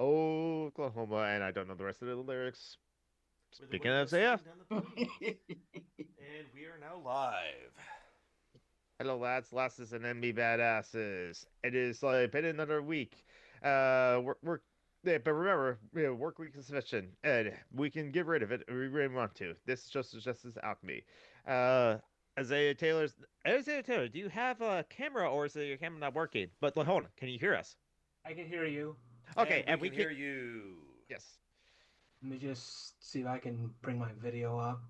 Oklahoma, and I don't know the rest of the lyrics. With the Speaking wind of gust SJA, sweeping down the plain. And we are now live. hello lads, lasses, and MB badasses. It is been another week. Work, yeah, but remember, work week is sufficient, and we can get rid of it if we really want to. This is just as Alchemy. Uh, Isaiah Taylor's Isaiah Taylor, do you have a camera, or is your camera not working? But hold on, can you hear us? I can hear you. Okay, And we and we can can. hear you. Yes. Let me just see if I can bring my video up.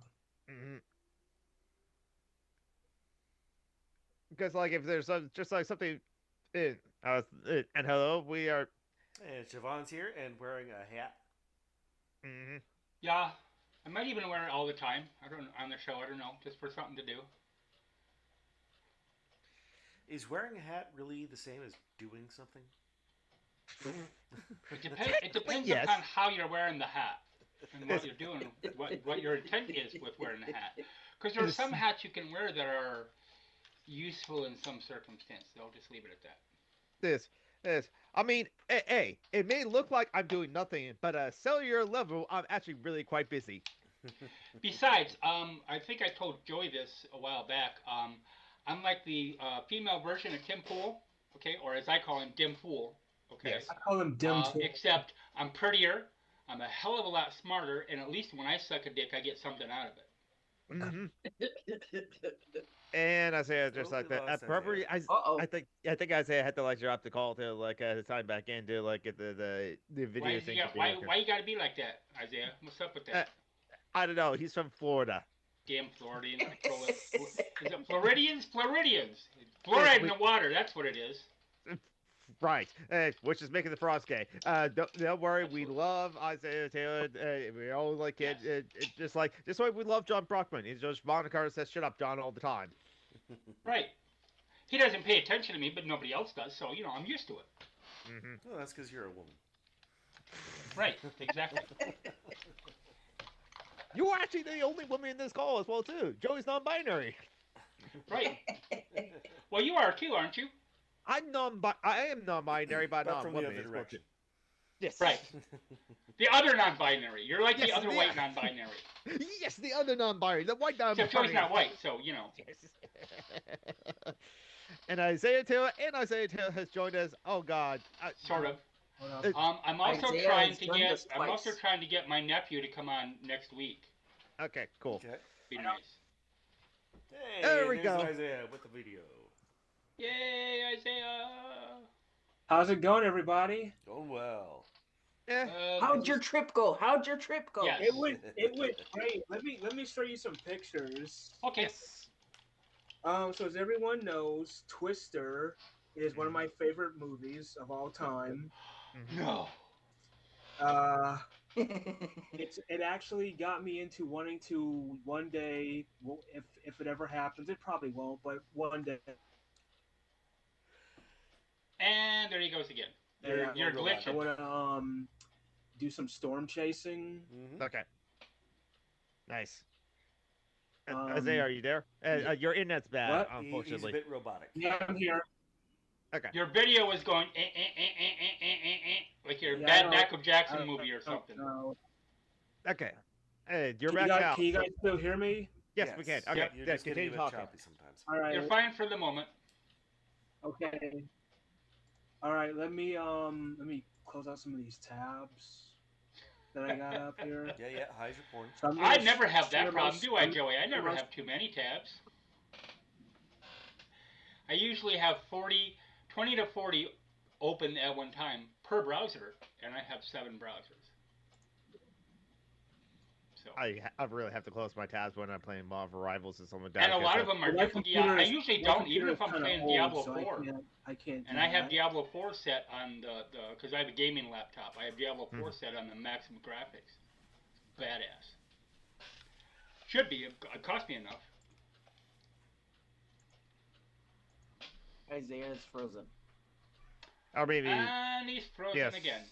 Because if there's just something, and hello, we are. And Siobhan's here and wearing a hat. Mhm. Yeah, I might even wear it all the time. I don't on the show. I don't know, just for something to do. Is wearing a hat really the same as doing something? It depends Yes. upon how you're wearing the hat and what you're doing, what your intent is with wearing the hat. Because there are some hats you can wear that are useful in some circumstance. I'll just leave it at that. This. I mean, hey, it may look like I'm doing nothing, but at a cellular level, I'm actually really quite busy. Besides, I think I told Joey this a while back. I'm like the female version of Tim Pool, okay, or as I call him, Dim Fool, okay. Yes. I call him dim. Except I'm prettier, I'm a hell of a lot smarter, and at least when I suck a dick, I get something out of it. Mm-hmm. And I say just like that. Probably, I think Isaiah had to drop the call to sign back in to get the video thing. Why you gotta be like that, Isaiah? What's up with that? I don't know. He's from Florida. Damn Floridians. Is it Floridians? Floridians. Fluoride in the water. That's what it is. Right, which is making the frost gay. Don't worry, we love Isaiah Taylor. We all like it. Yes. Just like we love John Brockman. He's just Monica Carter says, "Shut up, John," all the time. Right. He doesn't pay attention to me, but nobody else does. So I'm used to it. Mm-hmm. Oh, that's because you're a woman. Right. Exactly. You are actually the only woman in this call as well too. Joey's non-binary. Right. Well, you are too, aren't you? I am non-binary, but not from the woman. other direction. Yes. Right. The other non-binary. You're like Yes, the other white non-binary. Yes, the other non-binary, the white non-binary. Except Joey's not white, so Yes. And Isaiah Taylor has joined us. Oh God. Sort of. Uh, I'm also Isaiah trying has to joined get. us I'm also twice. trying to get my nephew to come on next week. Okay, cool. Okay. Be nice. Hey, There we there's go. Isaiah with the video. Yay, Isaiah! How's it going, everybody? Going well. Eh. How'd your trip go? How'd your trip go? Yes. It went great. Let me show you some pictures. Okay. So as everyone knows, Twister is one of my favorite movies of all time. No. It actually got me into wanting to one day, well, if it ever happens, it probably won't, but one day. And there he goes again. Yeah, You're I glitching. want to do some storm chasing. Mm-hmm. Okay. Nice. Um, Isaiah, are you there? Your internet's bad, what? He's a unfortunately. bit robotic. Yeah, I'm here. Okay. Your video was going like your Yeah, bad I Michael Jackson don't- movie or something. No. Okay. Hey, you're Can back now. you guys still hear me? Yes, we can. Okay. You're Yeah, just getting continue a bit talking. choppy sometimes. All right. You're fine for the moment. Okay. All right. Let me close out some of these tabs that I got up here. Yeah. Hide your porn. So I'm I gonna never have share that my problem, do I, screen- Joey? I never my- have too many tabs. I usually have 20 to 40 open at one time per browser, and I have 7 browsers. So. I really have to close my tabs when I'm playing Marvel Rivals and someone And a lot of them are My different. computer I is- usually my don't, computer even is if I'm kinda playing old, Diablo so 4. I can't. And do I have that. Diablo 4 set on the because I have a gaming laptop. I have Diablo 4 Hmm. set on the maximum graphics. Badass. Should be. It cost me enough. Isaiah is frozen. Or maybe. And he's frozen Yes. again.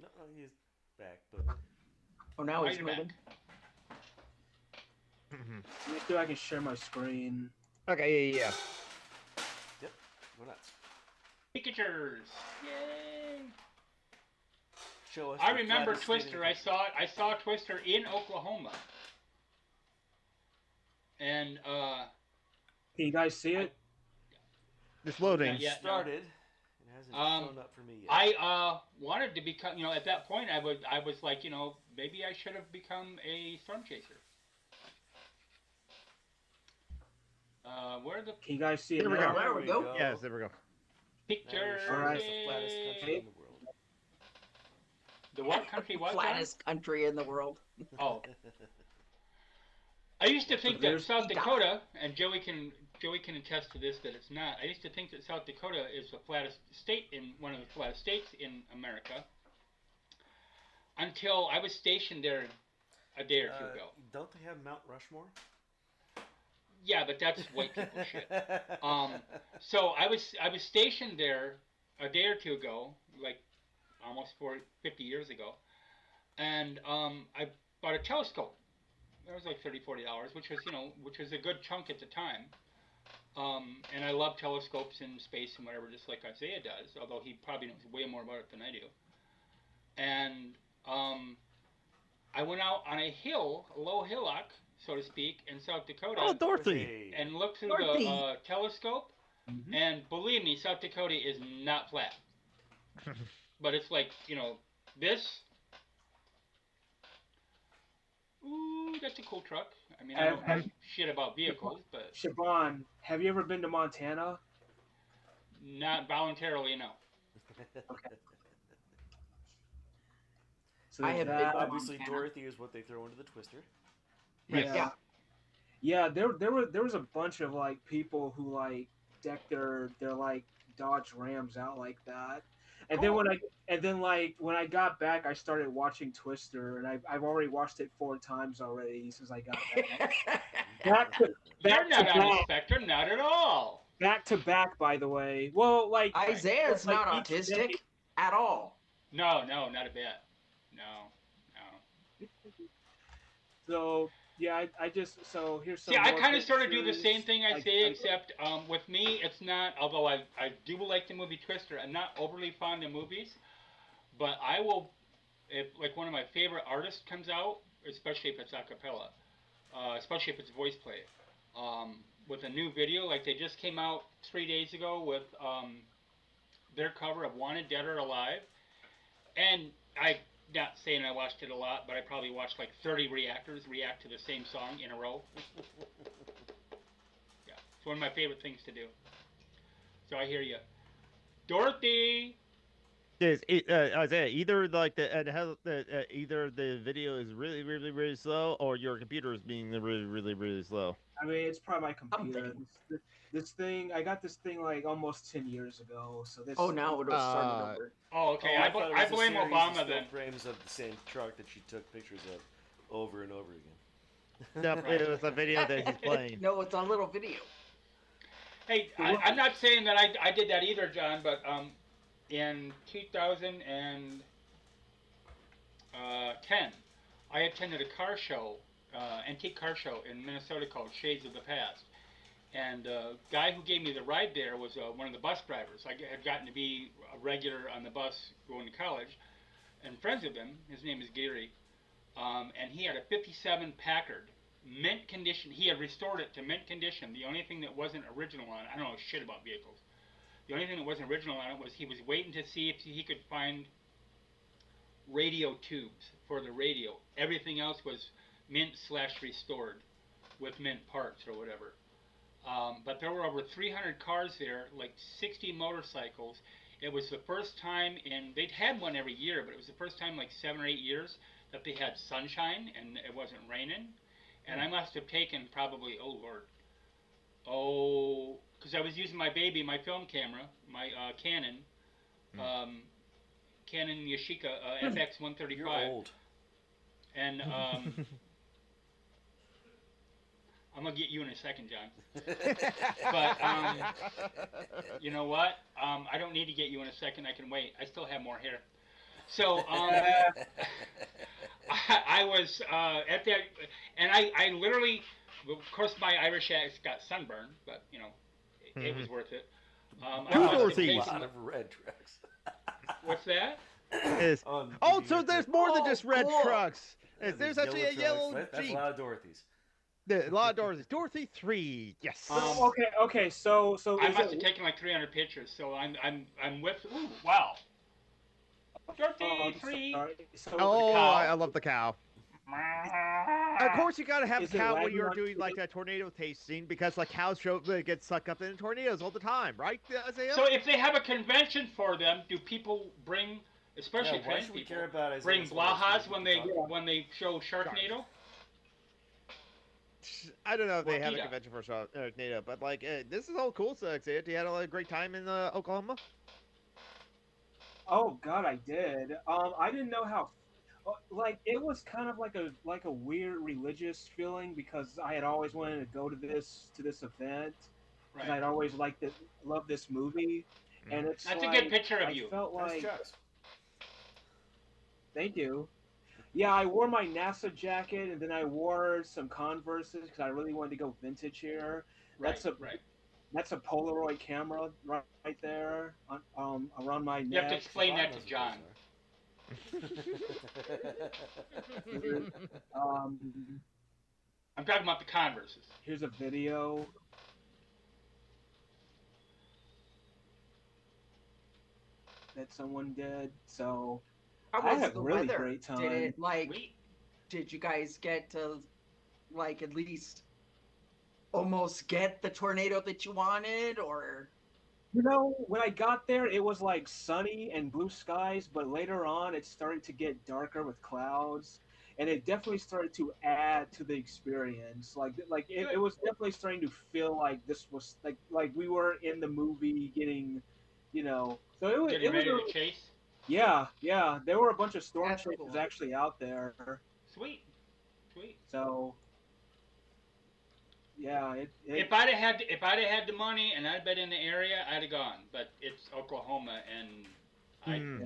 No, he's back, but Oh, now he's You're moving. back. Mhm. Let me see if I can share my screen. Okay, yeah. yep, go nuts. Picatures. Yay! Show us. I the remember flattest state in Twister. the I country. saw it. I saw Twister in Oklahoma, and Can you guys see it? It's loading. Not yet. Started. It hasn't shown up for me yet. I wanted to become. At that point, I was like, maybe I should have become a storm chaser. Where the Can you guys see it There we now? go. There we go. Yes, there we go. picture? All right. It's the flattest country in the world. The what country was that? Flattest country in the world. Oh, I used to think that There's- South Dakota, and Joey can attest to this, that it's not. I used to think that South Dakota is the flattest state one of the flattest states in America, until I was stationed there a day or two ago. Don't they have Mount Rushmore? Yeah, but that's white people shit. So I was stationed there a day or two ago, like almost 50 years ago, and I bought a telescope. It was like $30-40, which was a good chunk at the time. And I love telescopes in space and whatever, just like Isaiah does, although he probably knows way more about it than I do. And I went out on a hill, a low hillock, so to speak, in South Dakota. Oh, Dorothy. Hey. And looked through Dorothy. the telescope, Mhm. and believe me, South Dakota is not flat. But it's like, this. Ooh, that's a cool truck. I mean, I don't know shit about vehicles, but Siobhan, have you ever been to Montana? not voluntarily, no. So I have that- been to Obviously, Montana. Dorothy is what they throw into the twister. Yes. Yeah. Yeah, there was a bunch of like people who like decked their like Dodge Rams out like that. And then when I got back, I started watching Twister, and I've already watched it 4 times already since I got back. back to You're back to not on the back, spectrum, not at all. back to back. By the way, well, like Isaiah's it's like not each autistic day- at all. No, not a bit. No. So yeah, I just so here's some. See, I more kind of sort of do the pictures. same thing I say, except with me, it's not, although I do like the movie Twister, I'm not overly fond of movies, but I will, if like one of my favorite artists comes out, especially if it's a cappella, especially if it's voice play, with a new video, like they just came out 3 days ago with their cover of Wanted Dead or Alive, and I'm not saying I watched it a lot, but I probably watched like 30 reactors react to the same song in a row. Yeah, it's one of my favorite things to do. So I hear you. Dorothy! Is Isaiah, either like either the video is really, really, really slow, or your computer is being really, really, really slow. I mean, it's probably my computer. Something. This thing, I got this thing like almost 10 years ago. So this. Oh, now it'll start over. Oh, okay. Oh, thought it I was a blame series of Obama still then. frames of the same truck that she took pictures of over and over again. No, it was a video that he's playing. No, it's a little video. Hey, I'm not saying that I did that either, John, but in 2010, I attended a car show, antique car show in Minnesota called Shades of the Past. And the guy who gave me the ride there was one of the bus drivers. I had gotten to be a regular on the bus going to college, and friends of him. His name is Gary, and he had a '57 Packard, mint condition. He had restored it to mint condition. The only thing that wasn't original on it, I don't know shit about vehicles. The only thing that wasn't original on it was he was waiting to see if he could find radio tubes for the radio. Everything else was mint/restored with mint parts or whatever. But there were over 300 cars there, like 60 motorcycles. It was the first time they'd had one every year, but it was the first time like 7 or 8 years that they had sunshine and it wasn't raining. And I must have taken probably, because I was using my film camera, my Canon Yashica FX135. You're old. And I'm going to get you in a second, John. But you know what? I don't need to get you in a second. I can wait. I still have more hair. So I was at that, and I literally, of course, my Irish ass got sunburned, but it was worth it. I Two must have Dorothy's. A taken. lot of red trucks. What's that? Is On oh, DVD so or there's tape. more than Oh, just red cool. trucks. Yeah, There's these actually a trucks. yellow That's a Jeep. lot of Dorothy's. A lot of Dorothy. Dorothy 3. Yes. Okay. So I is must it? have taken like 300 pictures, so I'm with. Ooh, wow. Dorothy I'm 3. sorry. So Oh, cow. I love the cow. Of course, you gotta have Is a it cow when wagging you're on- doing like a tornado tasting because like cows get sucked up in tornadoes all the time, right, Isaiah? So if they have a convention for them, do people bring, especially Yeah, why trans should we people, care about Isaiah's bring stories? blahas We when can they talk. when they show Sharknado? I don't know if they have a Wakita. convention for tornado, but like this is all cool. So Isaiah, you had a great time in Oklahoma. Oh God, I did. I didn't know how. Like it was kind of like a weird religious feeling because I had always wanted to go to this event because Right. I'd always liked it, loved this movie, and it's That's a like, good picture of I you. felt Nice like trucks. thank you. Yeah, I wore my NASA jacket and then I wore some Converses because I really wanted to go vintage here. Right. That's a Right. that's a Polaroid camera right there around my You have to neck. explain that to John. Um, I'm talking about the Converses. here's a video. That someone did. So How I was had the a really weather? great time. Did it Sweet. did you guys get to like at least almost get the tornado that you wanted, or You know, when I got there, it was like sunny and blue skies, but later on, it started to get darker with clouds, and it definitely started to add to the experience. It was definitely starting to feel like this was like we were in the movie, getting, you know. So Getting it was ready to chase. yeah. There were a bunch of storm That's chasers cool. actually out there. Sweet. Sweet. So yeah, If I'd have had the money and I'd been in the area, I'd have gone. But it's Oklahoma, and Mm,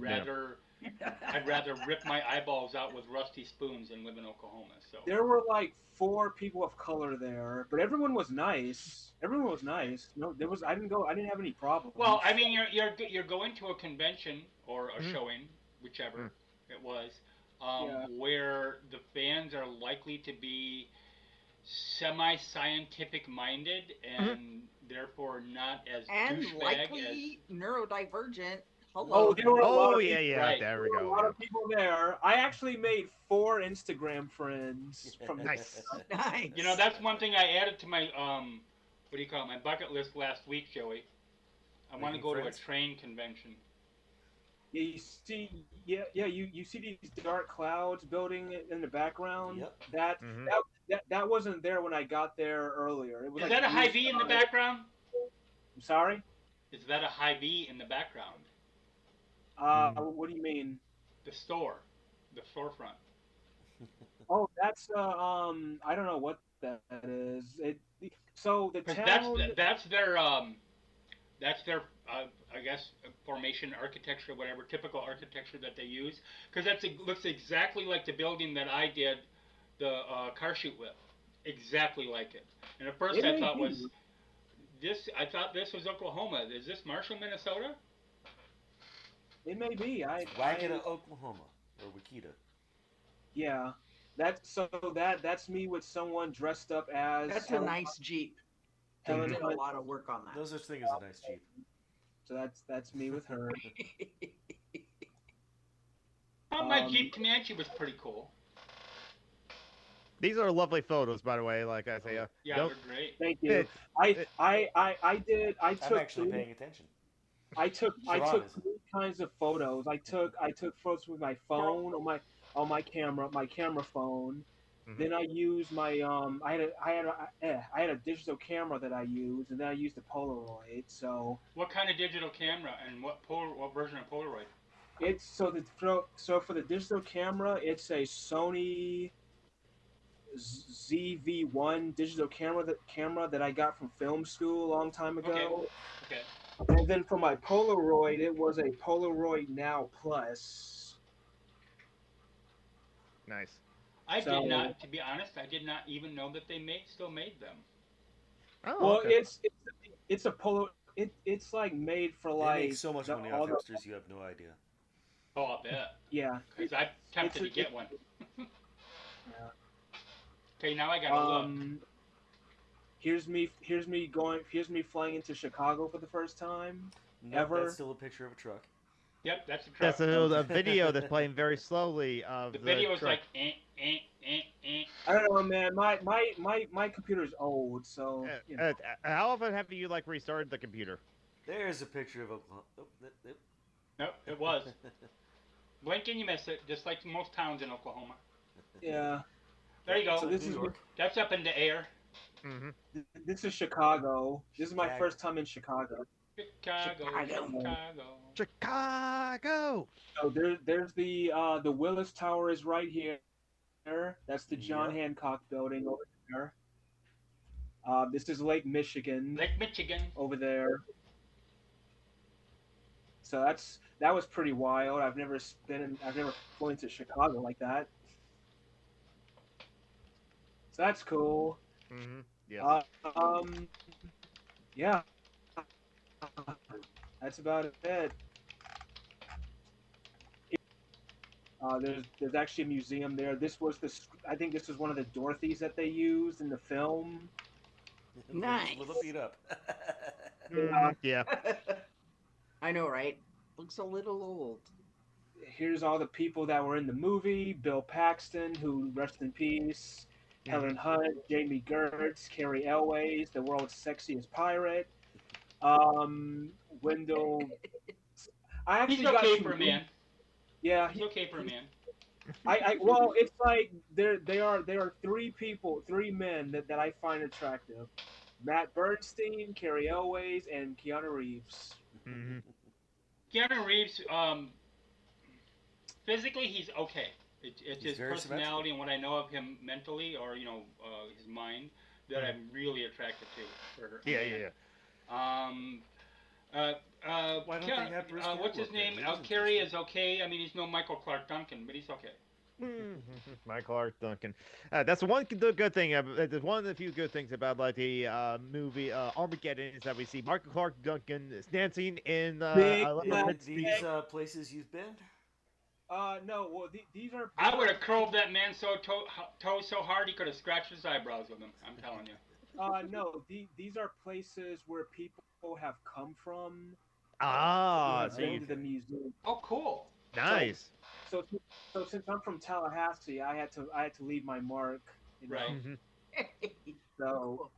I'd rather rip my eyeballs out with rusty spoons than live in Oklahoma. So there were like 4 people of color there, but everyone was nice. Everyone was nice. No, there was. I didn't have any problems. well, I mean, you're going to a convention or a Mhm. showing, whichever Mm. it was, Yeah. where the fans are likely to be semi-scientific minded and therefore not as and douchebag likely neurodivergent. Oh, Hello. there were a lot Oh of yeah, people, yeah. Right. There we there were a lot go. of people there. I actually made 4 Instagram friends from Nice. Nice. You know, that's one thing I added to my what do you call it? My bucket list last week, Joey. I want to Making go friends? to a train convention. Yeah, you see these dark clouds building in the background. Yep. Mhm. That wasn't there when I got there earlier. It was Is like that a blue high V in the skies. background? I'm sorry. Is that a high V in the background? What do you mean? The store, the storefront. Oh, that's I don't know what that is. So the Because town. that's their I guess formation architecture, whatever typical architecture that they use. Because looks exactly like the building that I did the car shoot with, exactly like it. And at first It I may thought be. was this. I thought this was Oklahoma. Is this Marshall, Minnesota? It may be. Wagon Oklahoma or Wakita. Yeah. That's me with someone dressed up as That's a nice Jeep. They Helen did a Hunt. lot of work on that. No such thing as a nice Jeep. So that's me with her. My Um, Jeep Comanche was pretty cool. These are lovely photos, by the way. Like Isaiah. Yeah, Nope. they're great. Thank you. I I'm took actually paying attention. I took Sharon is. 3 kinds of photos. I took photos with my phone on my camera phone. Mhm. Then I used my I had a digital camera that I used, and then I used a Polaroid. So What kind of digital camera and what version of Polaroid? it's so for the digital camera, it's a Sony ZV-1 digital camera that I got from film school a long time ago. Okay. And then for my Polaroid, it was a Polaroid Now Plus. Nice. I So- did not, to be honest, I did not even know that they still made them. Oh, Well, okay. it's a it's like made for They make like so much money all off the hipsters, you have no idea. Oh, I bet. yeah. Because I'm tempted to get it- one. yeah. Okay, now I gotta look. Here's me flying into Chicago for the first time Nope, ever. that's still a picture of a truck. Yep, that's the truck. That's a video that's playing very slowly of The the video is truck. like, eh. I don't know, man. My computer's old, so you know. How often have you like restarted the computer? There's a picture of Oklahoma. Oh, Nope, it was. Blink and you miss it, just like most towns in Oklahoma. Yeah. There you go. So this New is York. That's up in the air. Mm-hmm. this is Chicago. This is my Chicago. first time in Chicago. Chicago. Chicago. So there's the Willis Tower is right here. That's the John Yep. Hancock building over there. This is Lake Michigan Lake Michigan. over there. So that was pretty wild. I've never flown to Chicago like that. So that's cool. Mm-hmm. Yes. Yeah. That's about it. There's actually a museum there. I think this was one of the Dorothys that they used in the film. Nice. A little beat up. Yeah. I know, right? Looks a little old. Here's all the people that were in the movie: Bill Paxton, who rest in peace, Helen Hunt, Jamie Gertz, Carrie Elways, the world's sexiest pirate, Wendell. I actually He's got okay some- for a man. Yeah, He's okay for a man. well, it's like they are three men that I find attractive: Matt Bernstein, Carrie Elways, and Keanu Reeves. Mm-hmm. Keanu Reeves, physically he's okay. It's He's his very personality and what I know of him mentally, or his mind, that I'm really attracted to. For her. Yeah. Why don't they have Bruce what's Campbell his up there? name? He doesn't Carrie fit. is okay. I mean, he's no Michael Clark Duncan, but he's okay. Michael Clark Duncan. That's the good thing. There's one of the few good things about like the movie Armageddon is that we see Michael Clark Duncan is dancing in Big These places you've been? No, well, these are. I would have curled that man toe so hard he could have scratched his eyebrows with them. I'm telling you. No, these are places where people have come from. Ah, to so you, the museum. Oh, cool. nice. So since I'm from Tallahassee, I had to leave my mark. You know? Right. Mhm. So.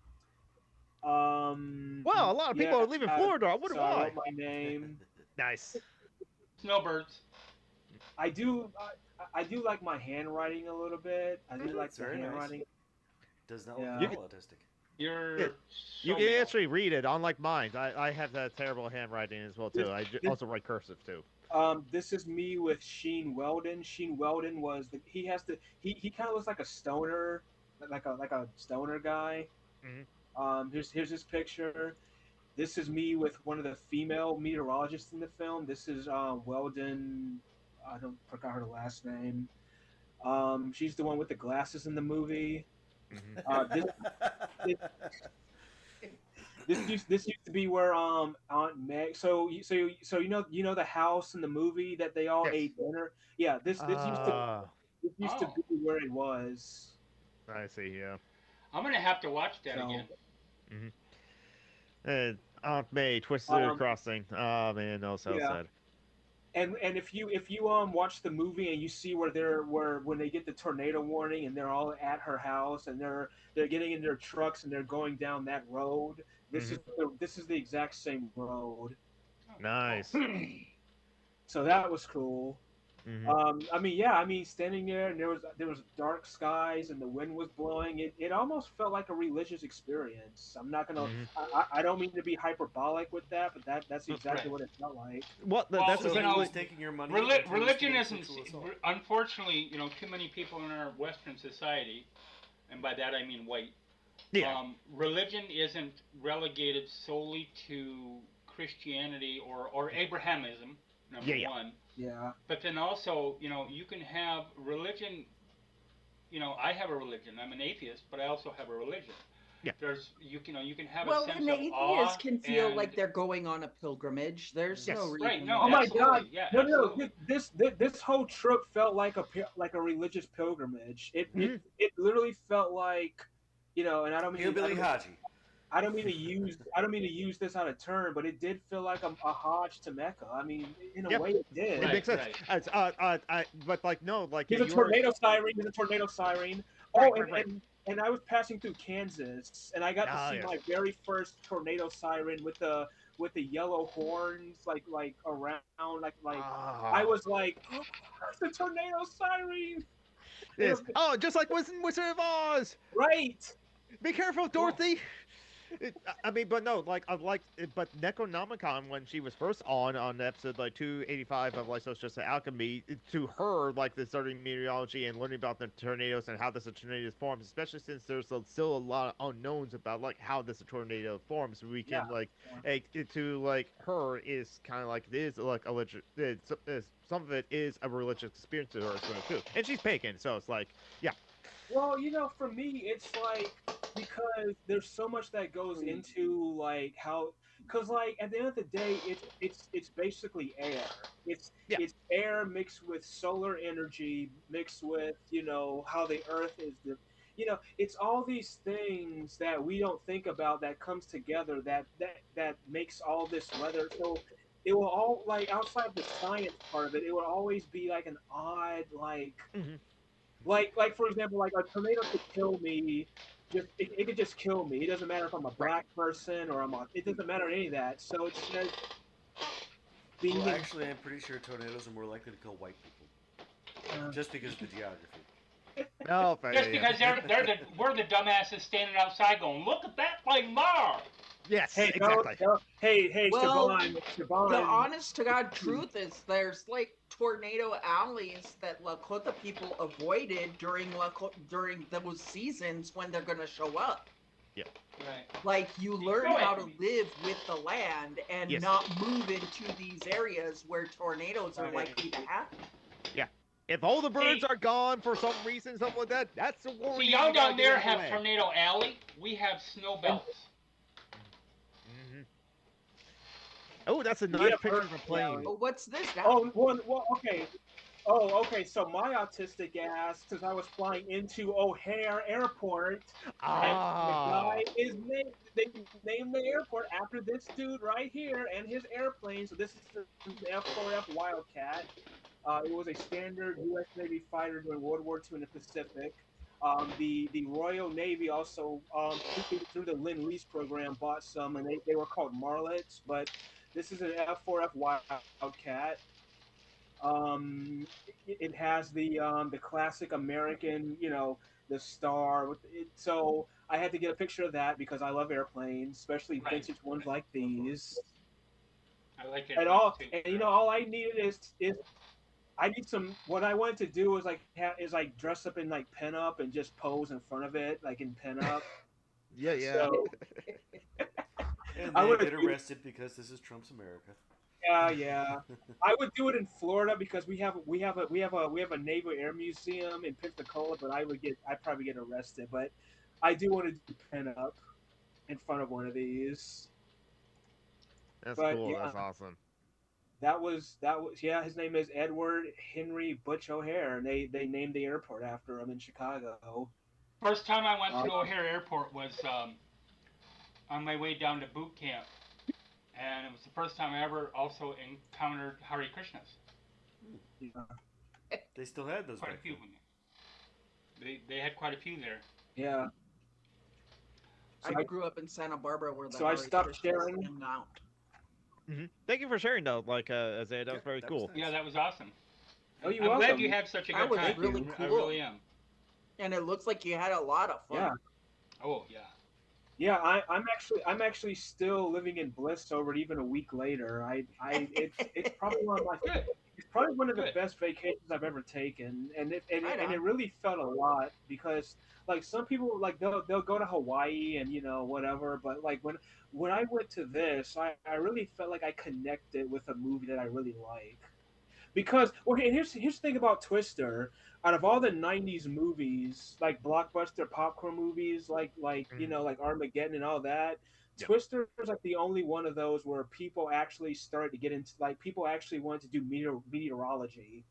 Well, a lot of people are leaving Florida. I wonder so I why. wrote my name. Nice. Snowbirds. I do like my handwriting a little bit. I do like That's the very nice. handwriting. Does not look Yeah. at all autistic. You're. Yeah. You so can male. actually read it, unlike mine. I have that terrible handwriting as well too. This- Also write cursive too. This is me with Sheen Weldon. Sheen Weldon was he kind of looks like a stoner, like a stoner guy. Mhm. Here's his picture. This is me with one of the female meteorologists in the film. This is Weldon. I don't forgot her last name. She's the one with the glasses in the movie. This used to be where Aunt Meg. So you know the house in the movie that they all Yes. ate dinner. Yeah, this used to Oh. be where it was. I see. Yeah. I'm gonna have to watch that So- again. And Aunt May, Twisted Crossing. Oh man, that was so Yeah. sad. And if you watch the movie and you see when they get the tornado warning and they're all at her house and they're getting in their trucks and they're going down that road. This is the exact same road. Nice. So that was cool. Mhm. Standing there and there was dark skies and the wind was blowing. It almost felt like a religious experience. I'm not gonna. Mhm. I don't mean to be hyperbolic with that, but that's exactly Right. what it felt like. What? Well, That's so, So you he know, was taking your money. Religion isn't. Unfortunately, too many people in our Western society, and by that I mean white. yeah. Religion isn't relegated solely to Christianity or Abrahamism. Number Yeah. one. Yeah. But then also, you can have religion. I have a religion. I'm an atheist, but I also have a religion. Yeah. There's you can have a Well, sense and of awe atheists can feel and like they're going on a pilgrimage. There's no Yes. reason. right. No, Oh my God! absolutely. Yeah, No, no, no. absolutely. This whole trip felt like a religious pilgrimage. Mhm. It literally felt like, and Hillbilly Haji. I don't mean to use this out of turn, but it did feel like a Hajj to Mecca. I mean, in a Yeah. way, it It did. Right, makes sense. right. But like no, like There's a you're tornado siren. There's a tornado siren. right, Oh, right, right. and I was passing through Kansas, and I got to Ah, see yes. my very first tornado siren with the yellow horns like around like I Ah, was like, oh, it's a tornado siren. yes. Oh, just like Wizard of Oz. Right. Be careful, Cool. Dorothy. I mean, but no, but Necronomicon when she was first on episode like 285 of like so it's just Alchemy, to her like the studying meteorology and learning about the tornadoes and how this tornado forms, especially since there's still a lot of unknowns about like how this tornado forms. We Yeah. can to like her is kind of like it is like a legit. Some of it is a religious experience to her as well too, and she's pagan, so it's like yeah. Well, for me, it's like because there's so much that goes into like how, because like at the end of the day, it's basically air. It's Yeah. it's air mixed with solar energy, mixed with how the Earth is it's all these things that we don't think about that comes together that makes all this weather. So it will all like outside the science part of it, it will always be like an odd Mhm. like for example, like a tornado could kill me. It could just kill me. It doesn't matter if I'm a black person or it doesn't matter any of that. So it's just being Well, in. actually, I'm pretty sure tornadoes are more likely to kill white people, Uh, just because of the geography. Oh, Just because we're the dumbasses standing outside going, look at that thing Mars. yes, hey, exactly. hey, Well, Siobhan, The Siobhan. honest to God truth is there's like tornado alleys that Lakota people avoided during those seasons when they're gonna show up. Right. Like you learn Go how ahead. to live with the land and Yes. not move into these areas where tornadoes are likely to happen. If all the birds Hey. are gone for some reason, something like that, that's a warning. See, y'all you gotta down get there out of the have way. Tornado Alley. We have snow belts. Mhm. Oh, that's a We nice have picture of a Earth plane. Alley. But what's this now? Oh, well, okay. Oh, okay. So my autistic ass, because I was flying into O'Hare Airport, and the Ah, guy they named the airport after this dude right here and his airplane. So this is an F-4F Wildcat. It was a standard U.S. Navy fighter during World War II in the Pacific. The Royal Navy also through the Lend-Lease program bought some, and they were called Marlets. But this is an F-4F Wildcat. It has the classic American, the star with it. So I had to get a picture of that because I love airplanes, especially Right. vintage ones like these. I like it. And all too. and all I needed is I need some. What I wanted to do was dress up in like pinup and just pose in front of it like in pinup. yeah. So And I then would get arrested because this is Trump's America. yeah. I would do it in Florida because we have a Naval Air Museum in Pensacola, but I'd probably get arrested. But I do want to do pin up in front of one of these. That's But cool. yeah, That's awesome. that was yeah. His name is Edward Henry Butch O'Hare, and they named the airport after him in Chicago. First time I went to O'Hare Airport was on my way down to boot camp, and it was the first time I ever also encountered Hare Krishnas. Yeah. They still had those Quite a back few then. of them. They had quite a few there. Yeah. So I grew up in Santa Barbara where the So I Hare stopped Krishnas sharing. hang out. Thank you for sharing, though. Like, Isaiah, that was very that was cool. nice. Yeah, that was awesome. Oh, you're I'm welcome. glad you had such a That good was time. really I cool. really am. And it looks like you had a lot of fun. Yeah. Oh yeah. Yeah, I'm actually still living in bliss over it even a week later. It's probably one of my Good. it's probably one of the Good. best vacations I've ever taken, and Right on. it really felt a lot because like some people like they'll go to Hawaii and whatever, but like when I went to this, I really felt like I connected with a movie that I really like. Because okay, here's the thing about Twister. Out of all the '90s movies, like blockbuster popcorn movies, like you Mhm. know, like Armageddon and all that, Yeah. Twister was like the only one of those where people actually started to get into like people actually wanted to do meteorology.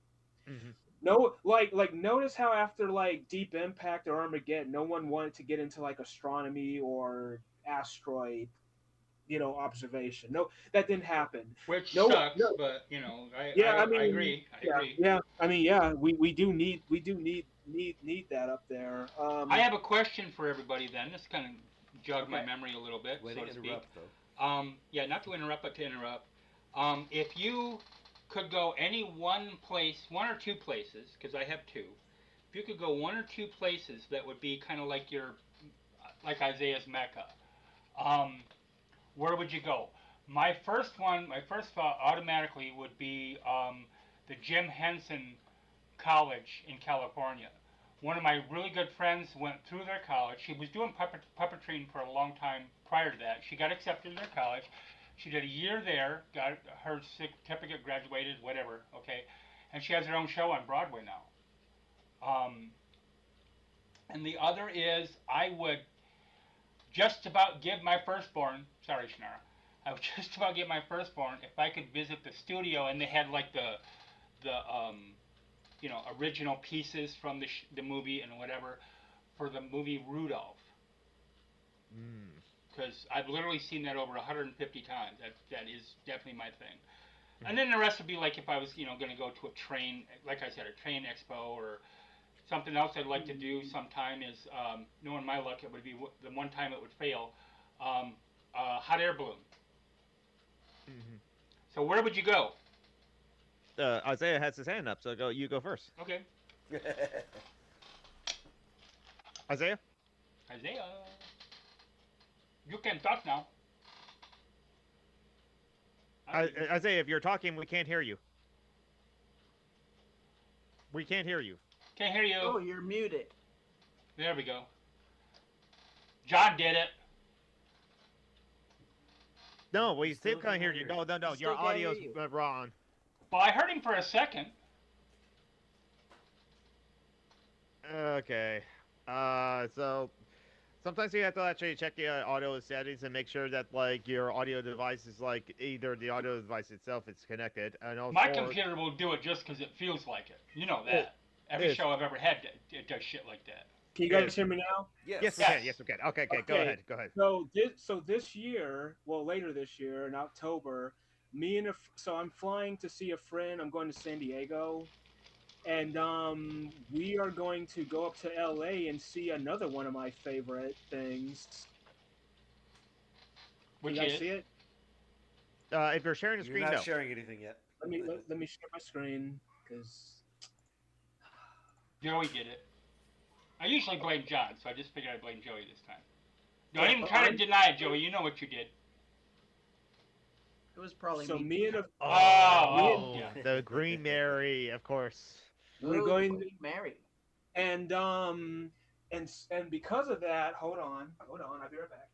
Hmm. No, like notice how after like Deep Impact or Armageddon, no one wanted to get into like astronomy or asteroid, observation. No, that didn't happen. Which No, sucks, no, but you know, yeah, I agree. I agree. yeah. I mean, yeah, we do need that up there. I have a question for everybody then. This kind of jogged my Okay. memory a little bit, Way so to to speak. interrupt, though. Yeah, not to interrupt, but to interrupt. If you could go any one place, one or two places, because I have two. If you could go one or two places that would be kind of like like Isaiah's Mecca, um, where would you go? My first thought automatically would be the Jim Henson College in California. One of my really good friends went through their college. She was doing puppeteering for a long time prior to that. She got accepted in their college. She did a year there, got her certificate, graduated, whatever, okay? And she has her own show on Broadway now. And the other is I would just about give my firstborn, sorry, Shannara, I would just about give my firstborn if I could visit the studio and they had like the original pieces from the movie and whatever for the movie Rudolph, Mm. because I've literally seen that over 150 times. That is definitely my thing. And Mhm. then the rest would be like if I was going to go to a train, like I said, a train expo or something else I'd like to do sometime is, knowing my luck, it would be the one time it would fail, hot air balloon. Mhm. So where would you go? Isaiah has his hand up, so you go first. Okay, Isaiah? Isaiah, you can talk now. Isaiah, if you're talking, we can't hear you. We can't hear you. Can't hear you. Oh, you're muted. There we go. John did it. No, we We still still can't hear cannot you. hear No, you. no, no. We Your still can't hear audio's you. wrong. Well, I heard him for a second. Okay. So sometimes you have to actually check the audio settings and make sure that like your audio device is like either the audio device itself is connected, and also My computer will do it just because it feels like it. You know that. Every is. show I've ever had, it does shit like that. Can you guys hear me now? Yes. Yes, we Yes. can. Yes, we can. Okay, okay. Go Okay. ahead. Go ahead. So this year, well, later this year in October, so I'm flying to see a friend. I'm going to San Diego, and we are going to go up to L.A. and see another one of my favorite things. Which you guys is see it? If you're sharing the You're screen, not no. sharing anything yet. Let me share my screen because Joey did it. I usually blame John, so I just figured I'd blame Joey this time. Don't even try to deny it, Joey. You know what you did. It was probably so me. me and a Oh, yeah. The Green Mary, of course. we're Ooh, going Queen Mary. and because of that, hold on, I'll be right back.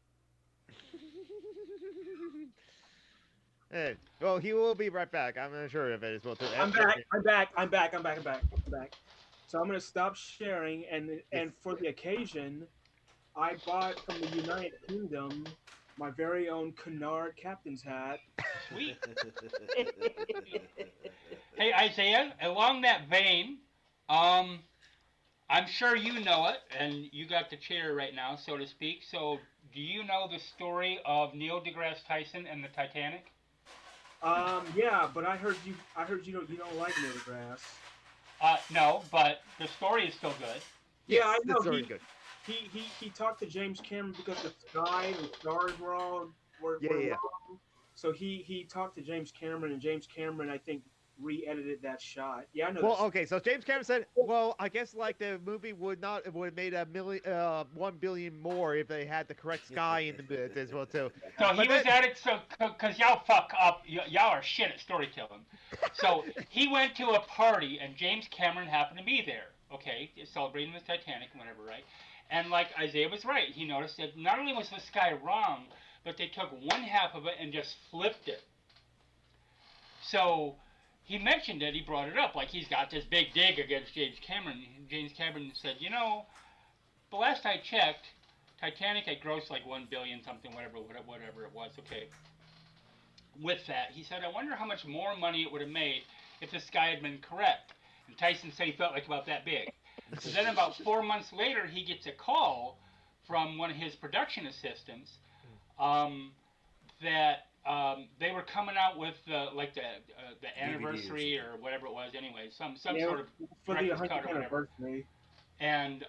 Hey, well, he will be right back. I'm not sure of it as well. Too. I'm back. So I'm gonna stop sharing, and for the occasion, I bought from the United Kingdom my very own Canard captain's hat. Sweet. Hey, Isaiah, along that vein, I'm sure you know it, and you got the chair right now, so to speak. So, do you know the story of Neil deGrasse Tyson and the Titanic? Yeah, but I heard you don't like Neil deGrasse. No, but the story is still good. Yeah, I know. That's very good. He talked to James Cameron because the sky and the stars were all were Yeah. wrong. So he talked to James Cameron, and James Cameron, I think, re-edited that shot. Yeah, I know. Well, okay, so James Cameron said, well, I guess like the movie would have made $1 billion more if they had the correct sky in the bit as well too. So But he was then- at it, so because y'all fuck up, y'all are shit at storytelling. So he went to a party, and James Cameron happened to be there. Okay, celebrating the Titanic, and whatever, right? And like Isaiah was right, he noticed that not only was the sky wrong, but they took one half of it and just flipped it. So he mentioned it. He brought it up like he's got this big dig against James Cameron. James Cameron said, you know, the last I checked, Titanic had grossed like 1 billion something, whatever it was. Okay. With that, he said, I wonder how much more money it would have made if this guy had been correct. And Tyson said he felt like about that big. So then about 4 months later, he gets a call from one of his production assistants that they were coming out with the anniversary or whatever it was. Anyway, some sort of for the director's cut 100th or whatever. anniversary. And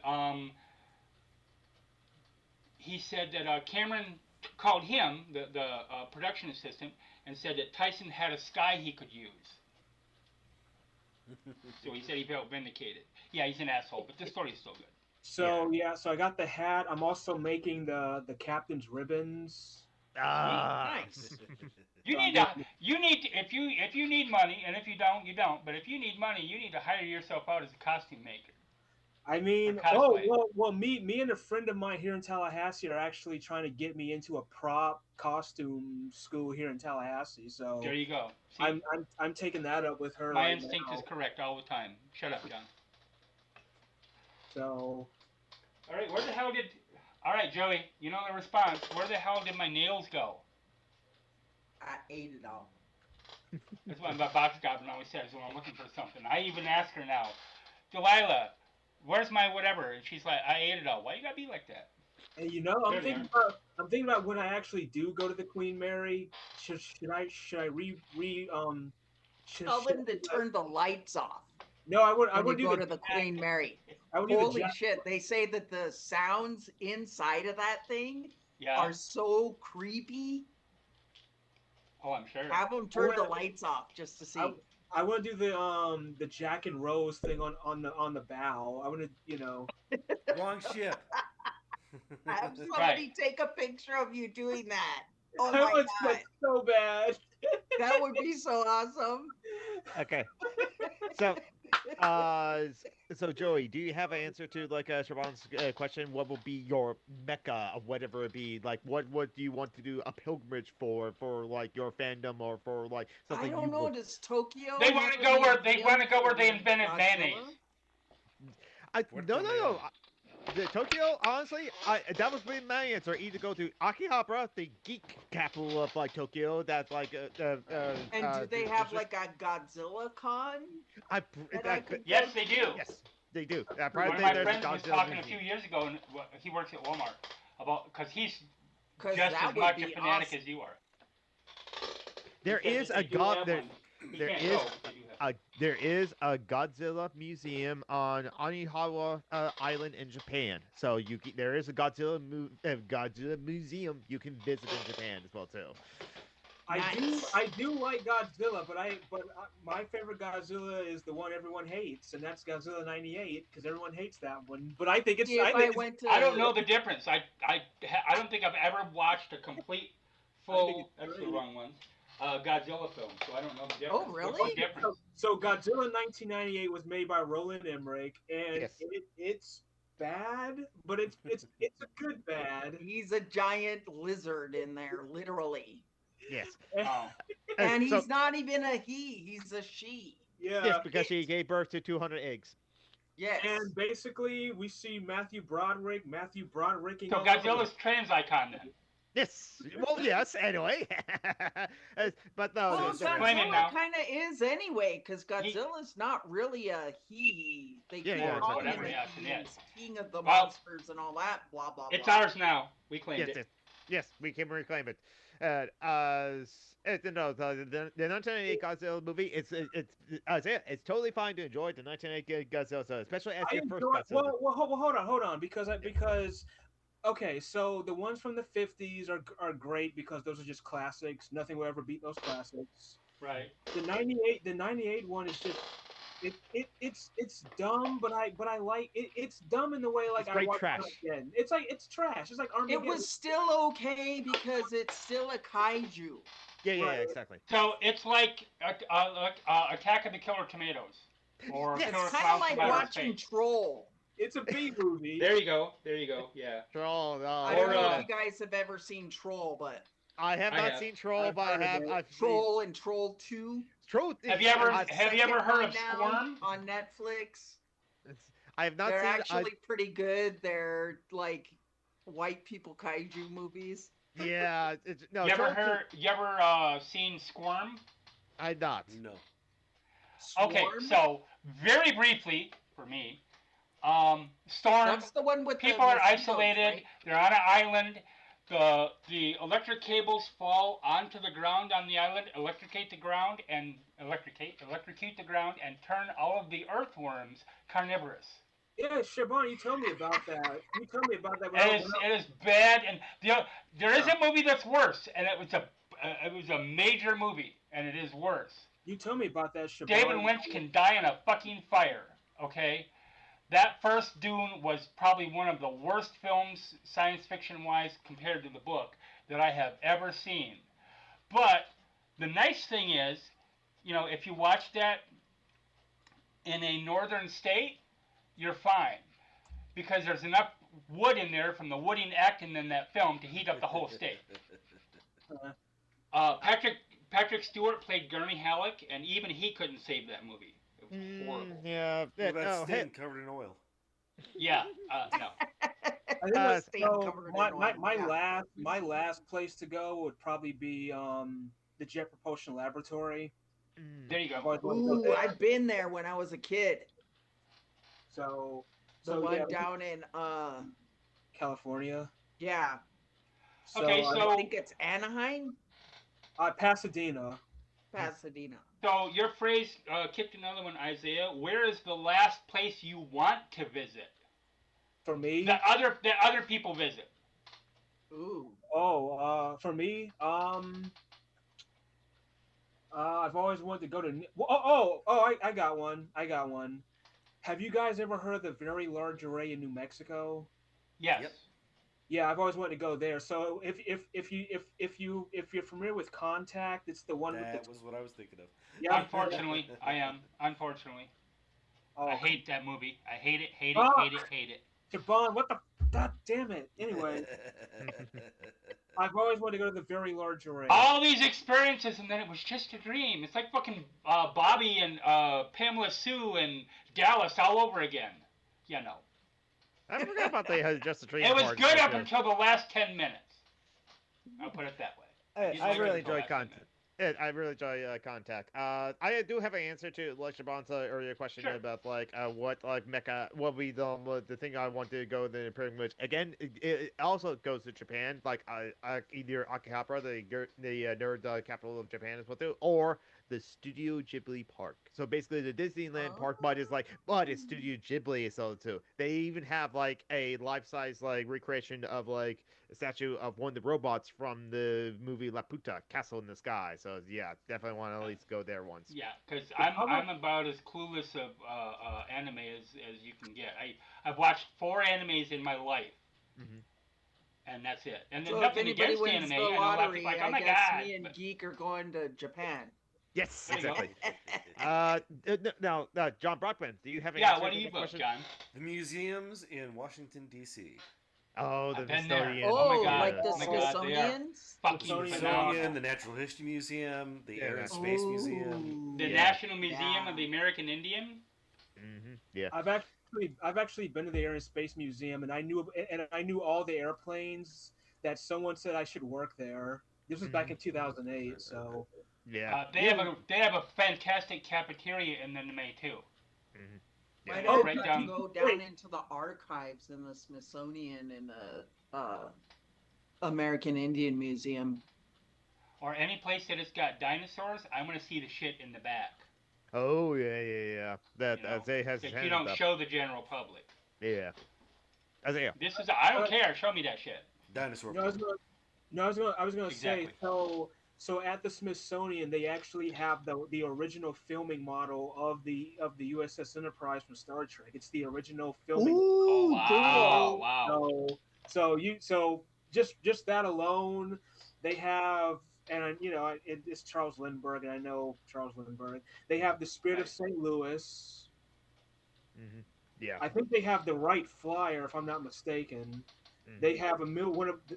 he said that Cameron called him, the production assistant, and said that Tyson had a sky he could use. So he said he felt vindicated. Yeah, he's an asshole, but this story's still good. So so I got the hat. I'm also making the captain's ribbons. Nice. You need if you need money, and if you don't, you don't. But if you need money, you need to hire yourself out as a costume maker. I mean, me and a friend of mine here in Tallahassee are actually trying to get me into a prop costume school here in Tallahassee. So there you go. See, I'm taking that up with her. My right instinct now. is correct all the time. Shut up, John. So, all right, where the hell did? All right, Joey, you know the response. Where the hell did my nails go? I ate it all. That's what my box goblin always says when I'm looking for something. I even ask her now, Delilah, where's my whatever? And she's like, I ate it all. Why you gotta be like that? and I'm thinking about when I actually do go to the Queen Mary. Should I Tell them to turn the lights off. No, I would when you do go to the Queen Mary. Holy Holy shit! They say that the sounds inside of that thing are so creepy. Oh, I'm sure. Have them turn the lights off just to see. I want to do the Jack and Rose thing on the bow. I want to Wrong ship. Have somebody take a picture of you doing that. Oh I my want god, that so bad. that would be so awesome. Okay. So Joey, do you have an answer to like Siobhan's question? What will be your mecca of whatever it be? Like, what do you want to do a pilgrimage for like your fandom or for like something? I don't know. Does Tokyo? They want to go where they invented mayonnaise. No. The Tokyo, honestly, that would be my answer. Either go to Akihabara, the geek capital of like Tokyo. That's like and do they have like a Godzilla con? Yes, they do. Yes, they do. One of my friends was talking a few years ago, and he works at Walmart because he's just as much a fanatic as you are. There is a Godzilla museum on Onihawa Island in Japan. So there is a Godzilla museum you can visit in Japan as well too. I do like Godzilla, but my favorite Godzilla is the one everyone hates, and that's Godzilla '98 because everyone hates that one. But I think it's I don't know the difference. I don't think I've ever watched a complete full. That's the wrong one. Godzilla film, so I don't know the difference. Oh, really? So Godzilla 1998 was made by Roland Emmerich, and it's bad, but it's a good bad. He's a giant lizard in there, literally. Yes. And he's not even a he; he's a she. Yeah. Yes, because she gave birth to 200 eggs. Yes. And basically, we see Matthew Broderick. So Godzilla's trans icon then. Yes. Well, yes. Anyway, but no. Well, Godzilla kind of is anyway, because Godzilla's not really a he. They call him king of the monsters and all that. Blah blah. It's ours now. We claimed it. Yes, we can reclaim it. The 1998 Godzilla movie. It's totally fine to enjoy the 1998 Godzilla, so especially as your first Godzilla. Well, hold on, because okay, so the ones from the 50s are great because those are just classics. Nothing will ever beat those classics. Right. The 98 one is just it's dumb, but I like it. It's dumb in the way like I watch trash. it again. It's like it's trash. It's like Armageddon. It was still okay because it's still a kaiju. Yeah, exactly. So it's like Attack of the Killer Tomatoes, or it's kind of like watching Troll. It's a B movie. There you go. Yeah. Troll. I don't know if you guys have ever seen Troll, but I have I not have. seen Troll, I've but heard of I've it. seen Troll and Troll 2. Troll. Have you ever I, have you ever Second heard one of now Squirm? on Netflix? I have not They're seen. actually pretty good. They're like white people kaiju movies. Yeah, no. You ever Troll 2, heard? You ever seen Squirm? I not. No. Okay, Swarm? so very briefly for me, Storm. That's the one with People the are mosquitoes, isolated. right? They're on an island. The electric cables fall onto the ground on the island, electrocute the ground, and turn all of the earthworms carnivorous. Yeah, Siobhan, you tell me about that. You tell me about that. It is bad, and there is a movie that's worse, and it was a major movie, and it is worse. You tell me about that, Siobhan. David Lynch can die in a fucking fire. Okay, that first Dune was probably one of the worst films, science fiction wise, compared to the book that I have ever seen. But the nice thing is, if you watch that in a northern state, you're fine because there's enough wood in there from the wooding acting in that film to heat up the whole state. Patrick Stewart played Gurney Halleck, and even he couldn't save that movie. It was horrible. Yeah. What about No, Sting hey, covered in oil? Yeah, no. I think Uh, Stain so covered in my oil, my last place to go would probably be the Jet Propulsion Laboratory. There you I've go. always wanted to go Ooh, there. I've been there when I was a kid. So The so one yeah, down in California. yeah, Okay, I so think it's Anaheim, Pasadena. Pasadena. so your phrase kicked another one, Isaiah. Where is the last place you want to visit For me, that other people visit? Ooh, for me, I've always wanted to go to. I got one. I got one. Have you guys ever heard of the Very Large Array in New Mexico? Yes. Yep. Yeah, I've always wanted to go there. So if you're familiar with Contact, it's the one with That the was what I was thinking of. yeah. Unfortunately, I am. Unfortunately, Oh, I hate that movie. I hate it. Hate it. Fuck. Hate it. Hate it. Javon, what the? God damn it. Anyway, I've always wanted to go to the Very Large Array. All these experiences, and then it was just a dream. It's like fucking Bobby and Pamela Sue and Dallas all over again. You know. I forgot about they had just a dream. It was part, good but, up until the last 10 minutes. I'll put it that way. I really Until enjoy last 10 contact. minutes. I really enjoy Contact. I do have an answer to like Shaban's earlier question Sure. about like what like mecha what we the thing I want to go the Imperial Village again. It also goes to Japan, like either Akihabara, the nerd capital of Japan, is what they do, or the Studio Ghibli Park. So basically, the Disneyland park, but it's Studio Ghibli, so too. They even have like a life-size like recreation of like a statue of one of the robots from the movie Laputa, Castle in the Sky. So yeah, definitely want to at least go there once. Yeah, because I'm about as clueless of anime as you can get. I've watched 4 animes in my life, and that's it. And then so if nothing anybody against wins anime. the I know a lot of lottery, people are like, oh I my guess god. me and but- Geek are going to Japan. Yes, There you go. exactly. Now, John Brockman, do you have an Yeah, answer what to do you the book, question? John? The museums in Washington, D.C. Oh, the I've been there. Smithsonian. Oh my Oh, God. like the Oh my God, they are Smithsonian's? Fucking Smithsonian, phenomenal. Smithsonian, the Natural History Museum, the Yeah, Air and that's- Space Museum. The Yeah. National Museum Yeah. of the American Indian. Yeah. I've actually been to the Air and Space Museum, and I knew all the airplanes that someone said I should work there. This was back in 2008, so Yeah. They have a fantastic cafeteria in the anime too. Why Yeah. don't right you down- go down into the archives in the Smithsonian and the American Indian Museum? Or any place that has got dinosaurs, I want to see the shit in the back. Oh yeah. That You know, Zay has his that hand you don't up. show the general public. Yeah. Isaiah. This is I don't care. Show me that shit. Dinosaur. no, I was gonna Exactly. say so at the Smithsonian they actually have the original filming model of the USS Enterprise from Star Trek. It's the original filming. Oh Ooh, wow! cool. Wow! So just that alone, they have, and it's Charles Lindbergh, and I know Charles Lindbergh. They have the Spirit of St. Louis. Yeah. I think they have the Wright Flyer, if I'm not mistaken. They have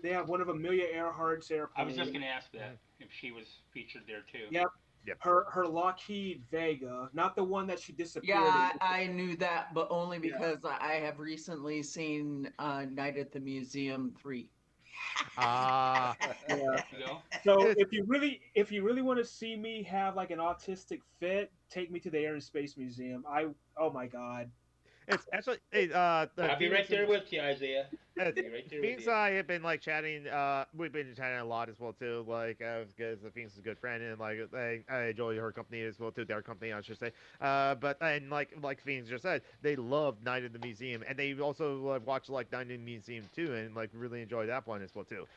they have one of Amelia Earhart's airplanes. I was just going to ask that if she was featured there too. Yep. Yep. Her Lockheed Vega, not the one that she disappeared Yeah, in. I knew that, but only because I have recently seen Night at the Museum 3. Ah, Yeah. There you go. So It's- if you really want to see me have like an autistic fit, take me to the Air and Space Museum. Oh my god. it's actually I'll be right there with you, Isaiah. Uh, Be right there Phoenix with and you. I have been like chatting. We've been chatting a lot as well too. Like, because Phoenix is a good friend, and like I enjoy her company as well too. Their company, I should say. But and like Phoenix just said, they love Night in the Museum, and they also watch like Night in the Museum too, and like really enjoy that one as well too.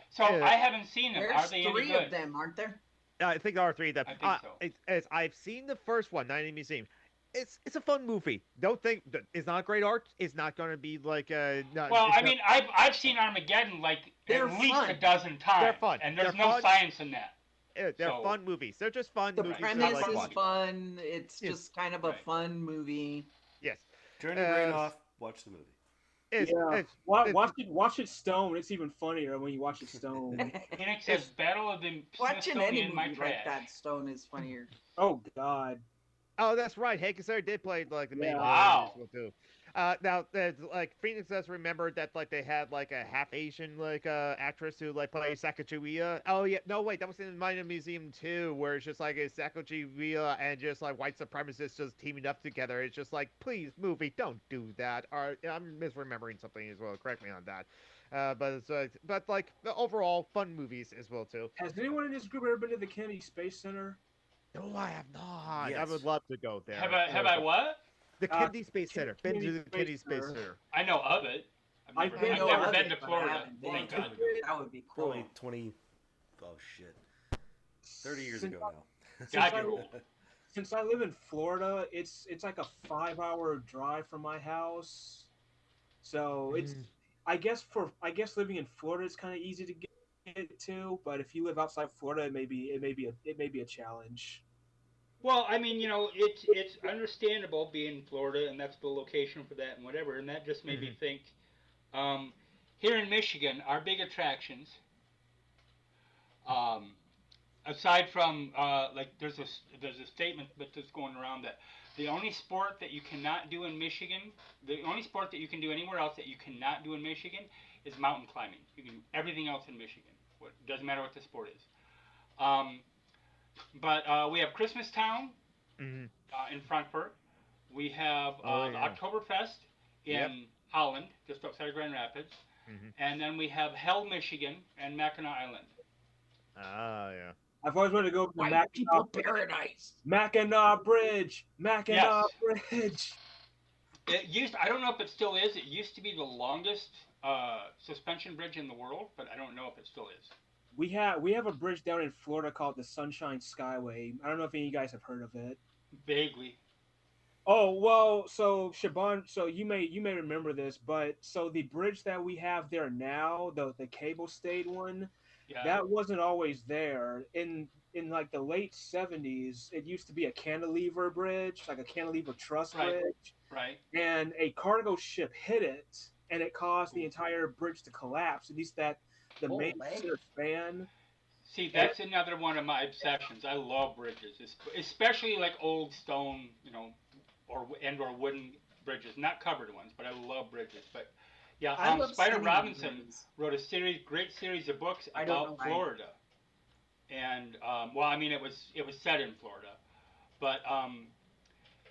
So I haven't seen them. Are There's they any 3 good? of them, aren't there? I think there are 3 of them. I think so. I've seen the first one, Night in the Museum. It's a fun movie. Don't think it's not great art. It's not going to be like not, Well, it's I not- mean, I've seen Armageddon like They're at least fun. a dozen times. They're fun. And there's They're no fun. science in that. they're so- fun movies. They're just fun The movies. Right. that I premise like is watching. fun. It's Yes. just kind of a Right. fun movie. Yes. Turn your brain Uh, off. Watch the movie. It's, Yeah. it's, Watch it stone. It's even funnier when you watch it stone. Phoenix says Battle of the Watching any Smithsonian, my movie trash. like that, Stone is funnier. Oh god. oh, that's right. Hank Azaria did play like the main Yeah. Wow. role as well, too. Now, like Phoenix does remember that like they had like a half Asian like actress who like played Sacagawea. Oh yeah, no wait, that was in Minor Museum too, where it's just like a Sacagawea and just like white supremacists just teaming up together. It's just like, please, movie, don't do that. Or I'm misremembering something as well. Correct me on that. But like the overall fun movies as well too. Has anyone in this group ever been to the Kennedy Space Center? No, I have not. I Yes. would love to go there. Have I what? The Kennedy Space Center. Been to Kennedy the Kennedy Space Space Center. I know of it. I've I've been never, to I've never of been it, to but I Florida. haven't been Thank to God. it. That would be cool. Probably 20. Oh shit. 30 years Since ago Since God, I- you're old. Since I live in Florida, it's like a 5-hour drive from my house. So it's I guess living in Florida is kind of easy to get to, but if you live outside Florida, it may be a challenge. Well, I mean, it's understandable being in Florida, and that's the location for that, and whatever. And that just made me think. Here in Michigan, our big attractions, aside from like there's a statement that's going around that the only sport that you cannot do in Michigan, the only sport that you can do anywhere else that you cannot do in Michigan is mountain climbing. You can do everything else in Michigan. Doesn't matter what the sport is. But we have Christmas Town in Frankfurt. We have the Oktoberfest in Holland, just outside of Grand Rapids. And then we have Hell, Michigan, and Mackinac Island. Ah, yeah. I've always wanted to go to White people paradise. Mackinac Bridge. Mackinac Bridge. I don't know if it still is. It used to be the longest suspension bridge in the world, but I don't know if it still is. We have a bridge down in Florida called the Sunshine Skyway. I don't know if any of you guys have heard of it. Vaguely. Oh well, so Shaban, so you may remember this, but so the bridge that we have there now, the cable stayed one, Yeah. that wasn't always there. In like the late 70s, it used to be a cantilever bridge, like a cantilever truss Right. bridge, Right. and a cargo ship hit it, and it caused the entire bridge to collapse. At least that the Oh, main man. center span. See, that's another one of my obsessions. I love bridges, especially like old stone, or wooden bridges, not covered ones. But I love bridges. But yeah, I love Spider sitting in Robinson bridges. wrote a great series of books I don't about know why. Florida, and well, I mean, it was set in Florida, but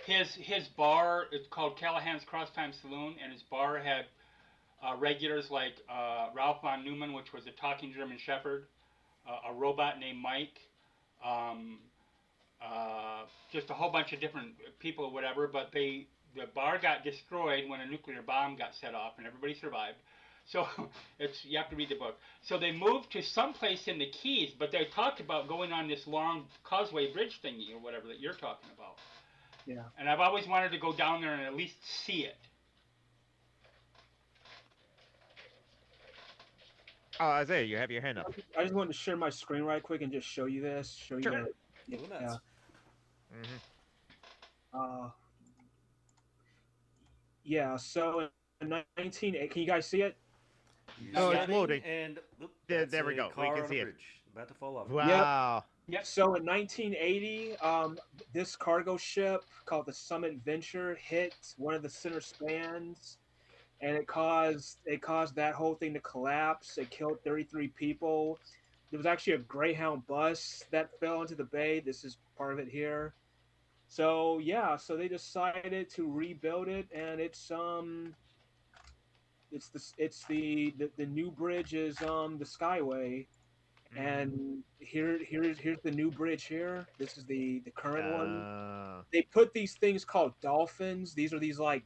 his bar is called Callahan's Crosstime Saloon, and his bar had regulars like Ralph von Neumann, which was a talking German Shepherd, a robot named Mike, just a whole bunch of different people or whatever. But the bar got destroyed when a nuclear bomb got set off, and everybody survived. So you have to read the book. So they moved to someplace in the Keys, but they talked about going on this long causeway bridge thingy or whatever that you're talking about. Yeah. And I've always wanted to go down there and at least see it. Oh, Isaiah, you have your hand up. I just wanted to share my screen right quick and just show you this. Show you Sure. that. Go nuts. Yeah. So in 19, can you guys see it? Oh, Yeah. it's loading. And There we a go. We car can on see a it. bridge, about to fall off. Wow. Yep. So in 1980, this cargo ship called the Summit Venture hit one of the center spans, and it caused that whole thing to collapse. It killed 33 people. There was actually a Greyhound bus that fell into the bay. This is part of it here. So yeah, so they decided to rebuild it, and it's the new bridge is the Skyway, and here's the new bridge here. This is the current one. Uh, They put these things called dolphins. These are these like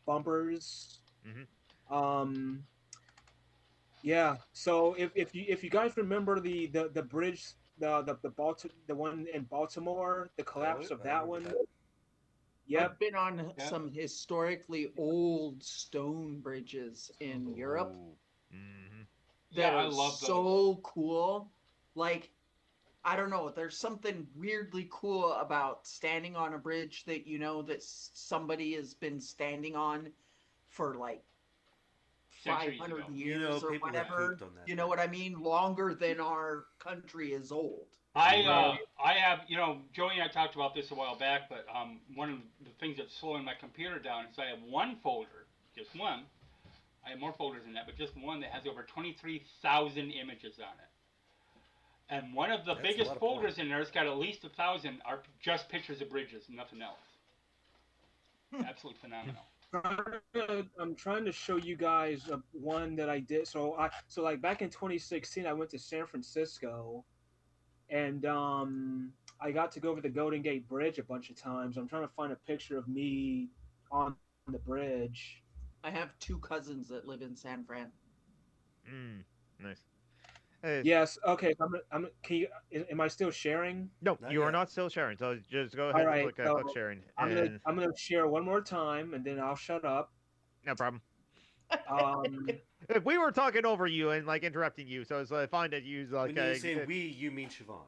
bumpers. mhm. Um, yeah. So if you guys remember the bridge, the one in Baltimore, the collapse of I that remember one. that. Yep. I've been on Yeah. some historically old stone bridges in Europe Mhm. that Yeah, I are love those. so cool. Like, I don't know, there's something weirdly cool about standing on a bridge that you know that somebody has been standing on for like Centuries 500 ago. years You know, or people have whatever. pooped on that You know bridge. what I mean? Longer than our country is old. I have, Joey and I talked about this a while back, but one of the things that's slowing my computer down is I have one folder, just one. I have more folders than that, but just one that has over 23,000 images on it. And one of the That's a biggest lot of folders porn. in there has got at least 1,000 are just pictures of bridges, nothing else. Absolutely phenomenal. I'm trying to show you guys one that I did. So like back in 2016, I went to San Francisco, and I got to go over the Golden Gate Bridge a bunch of times. I'm trying to find a picture of me on the bridge. I have two cousins that live in San Fran. Nice. Hey, Yes. Okay. Can you? Am I still sharing? no, Not you are yet. not still sharing. So just go All ahead and right. click sharing, I'm gonna and I'm gonna share one more time, and then I'll shut up. no problem. Um, We were talking over you and like interrupting you, so it's fine that you like. When you say we, you mean Siobhan.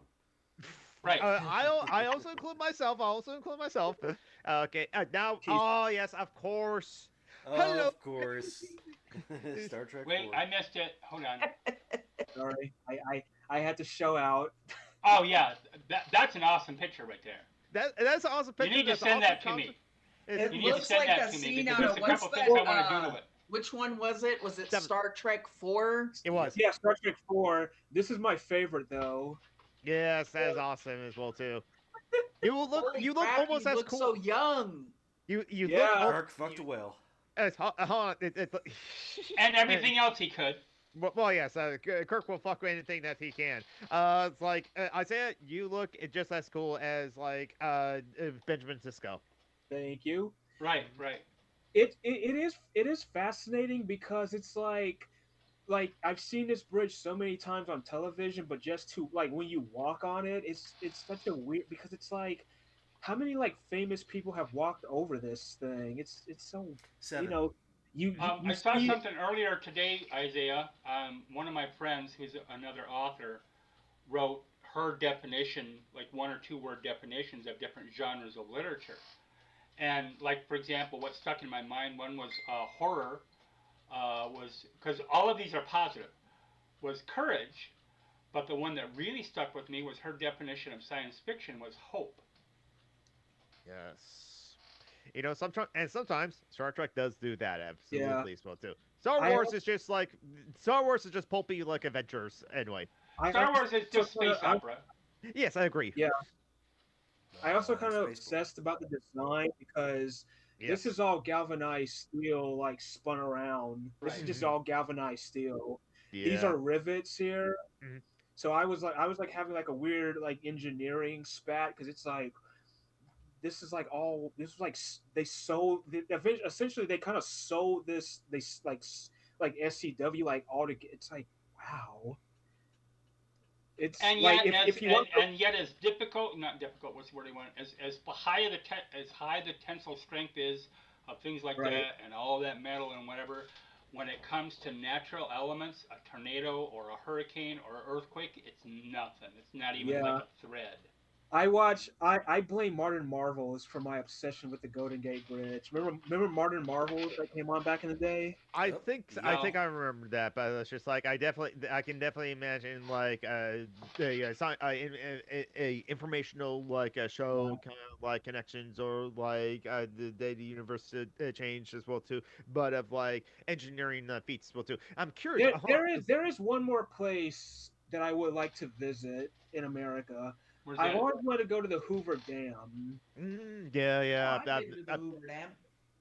Right. I also include myself. I also include myself. Okay. Now. Jeez. Oh yes, of course. Hello. Of course. Star Trek Wait, 4. I missed it. Hold on. sorry, I had to show out. Oh, yeah. That's an awesome picture right there. That's an awesome You picture. need to That's send awesome that to concept. me. It's- It You need to looks send like that a to me scene because out there's of a what's couple things I that? want to do to it. Which one was it? Was it Seven. Star Trek 4? It was. Yeah, Star Trek 4. This is my favorite though. Yes, that is awesome as well too. You will look. Holy You look crap, almost you as look cool. so young. You Yeah. look. Kirk fucked a whale. Hold on. And everything else he could. Well, yes. Kirk will fuck with anything that he can. It's like Isaiah. You look just as cool as like Benjamin Sisko. Thank you. Right, right. It is fascinating because it's like I've seen this bridge so many times on television, but just to like when you walk on it, it's such a weird because it's like how many like famous people have walked over this thing? It's so 7. you I saw see it- something earlier today, Isaiah. One of my friends, who's another author, wrote her definition, like one or two word definitions of different genres of literature. And like, for example, what stuck in my mind, one was horror, was because all of these are positive, was courage, but the one that really stuck with me was her definition of science fiction was hope. Yes. Sometimes Star Trek does do that absolutely Yeah. as well too. Star I Wars is just pulpy like adventures anyway. Star Wars is just space opera. Yes, I agree. Yeah. I also kind of Spaceport. obsessed about the design because this Yes. is all galvanized steel, like spun around. This is Right. just all galvanized steel. These Yeah. are rivets here. Mhm. So I was like having like a weird like engineering spat because it's like this is like they sew essentially they kind of sew this like SCW like all together. It's like wow. It's And like yet, if you want and yet, as difficult, not difficult. What's the word I want? As high the tensile strength is of things like Right. that, and all that metal and whatever, when it comes to natural elements, a tornado or a hurricane or an earthquake, it's nothing. It's not even Yeah. like a thread. I blame Martin Marvels for my obsession with the Golden Gate Bridge. Remember Martin Marvels that came on back in the day? Yep. I No. think I remember that, but it's just like I can definitely imagine like a informational like a show kind of like connections or like the data universe changed as well too, but of like engineering feats as well too. I'm curious. There is one more place that I would like to visit in America. Where's I've that? always wanted to go to the Hoover Dam. Yeah, Oh, yeah, I've been to the Hoover Dam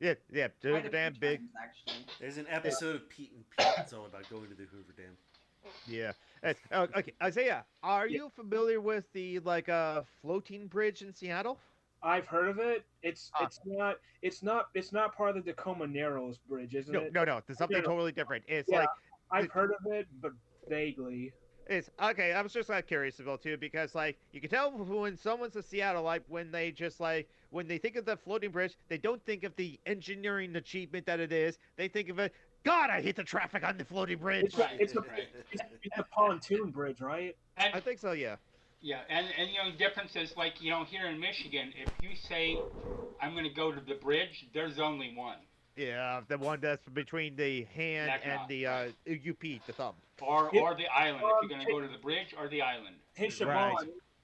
yeah. quite a Hoover few Dam, big. times actually. There's an episode of Pete and Pete that's all about going to the Hoover Dam. Yeah. Okay, Isaiah, are Yeah, you familiar with the like floating bridge in Seattle? I've heard of it. Ah, It's not part of the Tacoma Narrows Bridge, isn't no, it? no, no. There's something No, totally different. It's yeah, like I've heard of it, but vaguely. it's okay. I was just like curious about too because like you can tell when someone's in Seattle, like when they just like when they think of the floating bridge, they don't think of the engineering achievement that it is. They think of it. God, I hate the traffic on the floating bridge. It's a pontoon bridge, right? I And think so. Yeah. yeah, and you know, the difference is like here in Michigan, if you say I'm going to go to the bridge, there's only one, Yeah, the one that's between the hand and Mackinac, the right? UP, the thumb. Or the island. If you're going to go to the bridge or the island. Hey Right.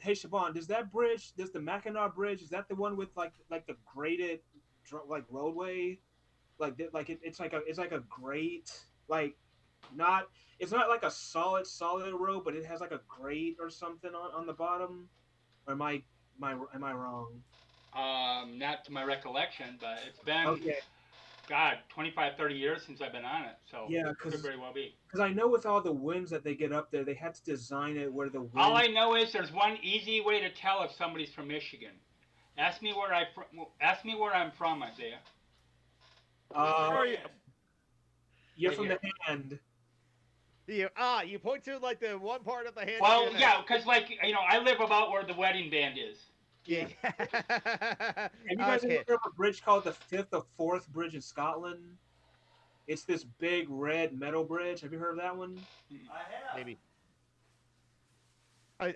Siobhan, does that bridge, does the Mackinac Bridge, is that the one with like the graded like roadway? It's like a grate, like not it's not like a solid road, but it has like a grate or something on the bottom. Or am I wrong? Not to my recollection, but it's been Okay, God 25, 30 years since I've been on it, so yeah, could because very well be. I know with all the winds that they get up there, they had to design it where the All wind. I know is there's one easy way to tell if somebody's from Michigan. Ask me where I'm from, Isaiah. Uh, you, you're Right from here. the hand. you point to like the one part of the hand. Well, of your yeah, because like I live about where the wedding band is. Yeah. Have you guys ever Okay. heard of a bridge called the Fifth or Fourth Bridge in Scotland? It's this big red metal bridge. Have you heard of that one? I have. Maybe.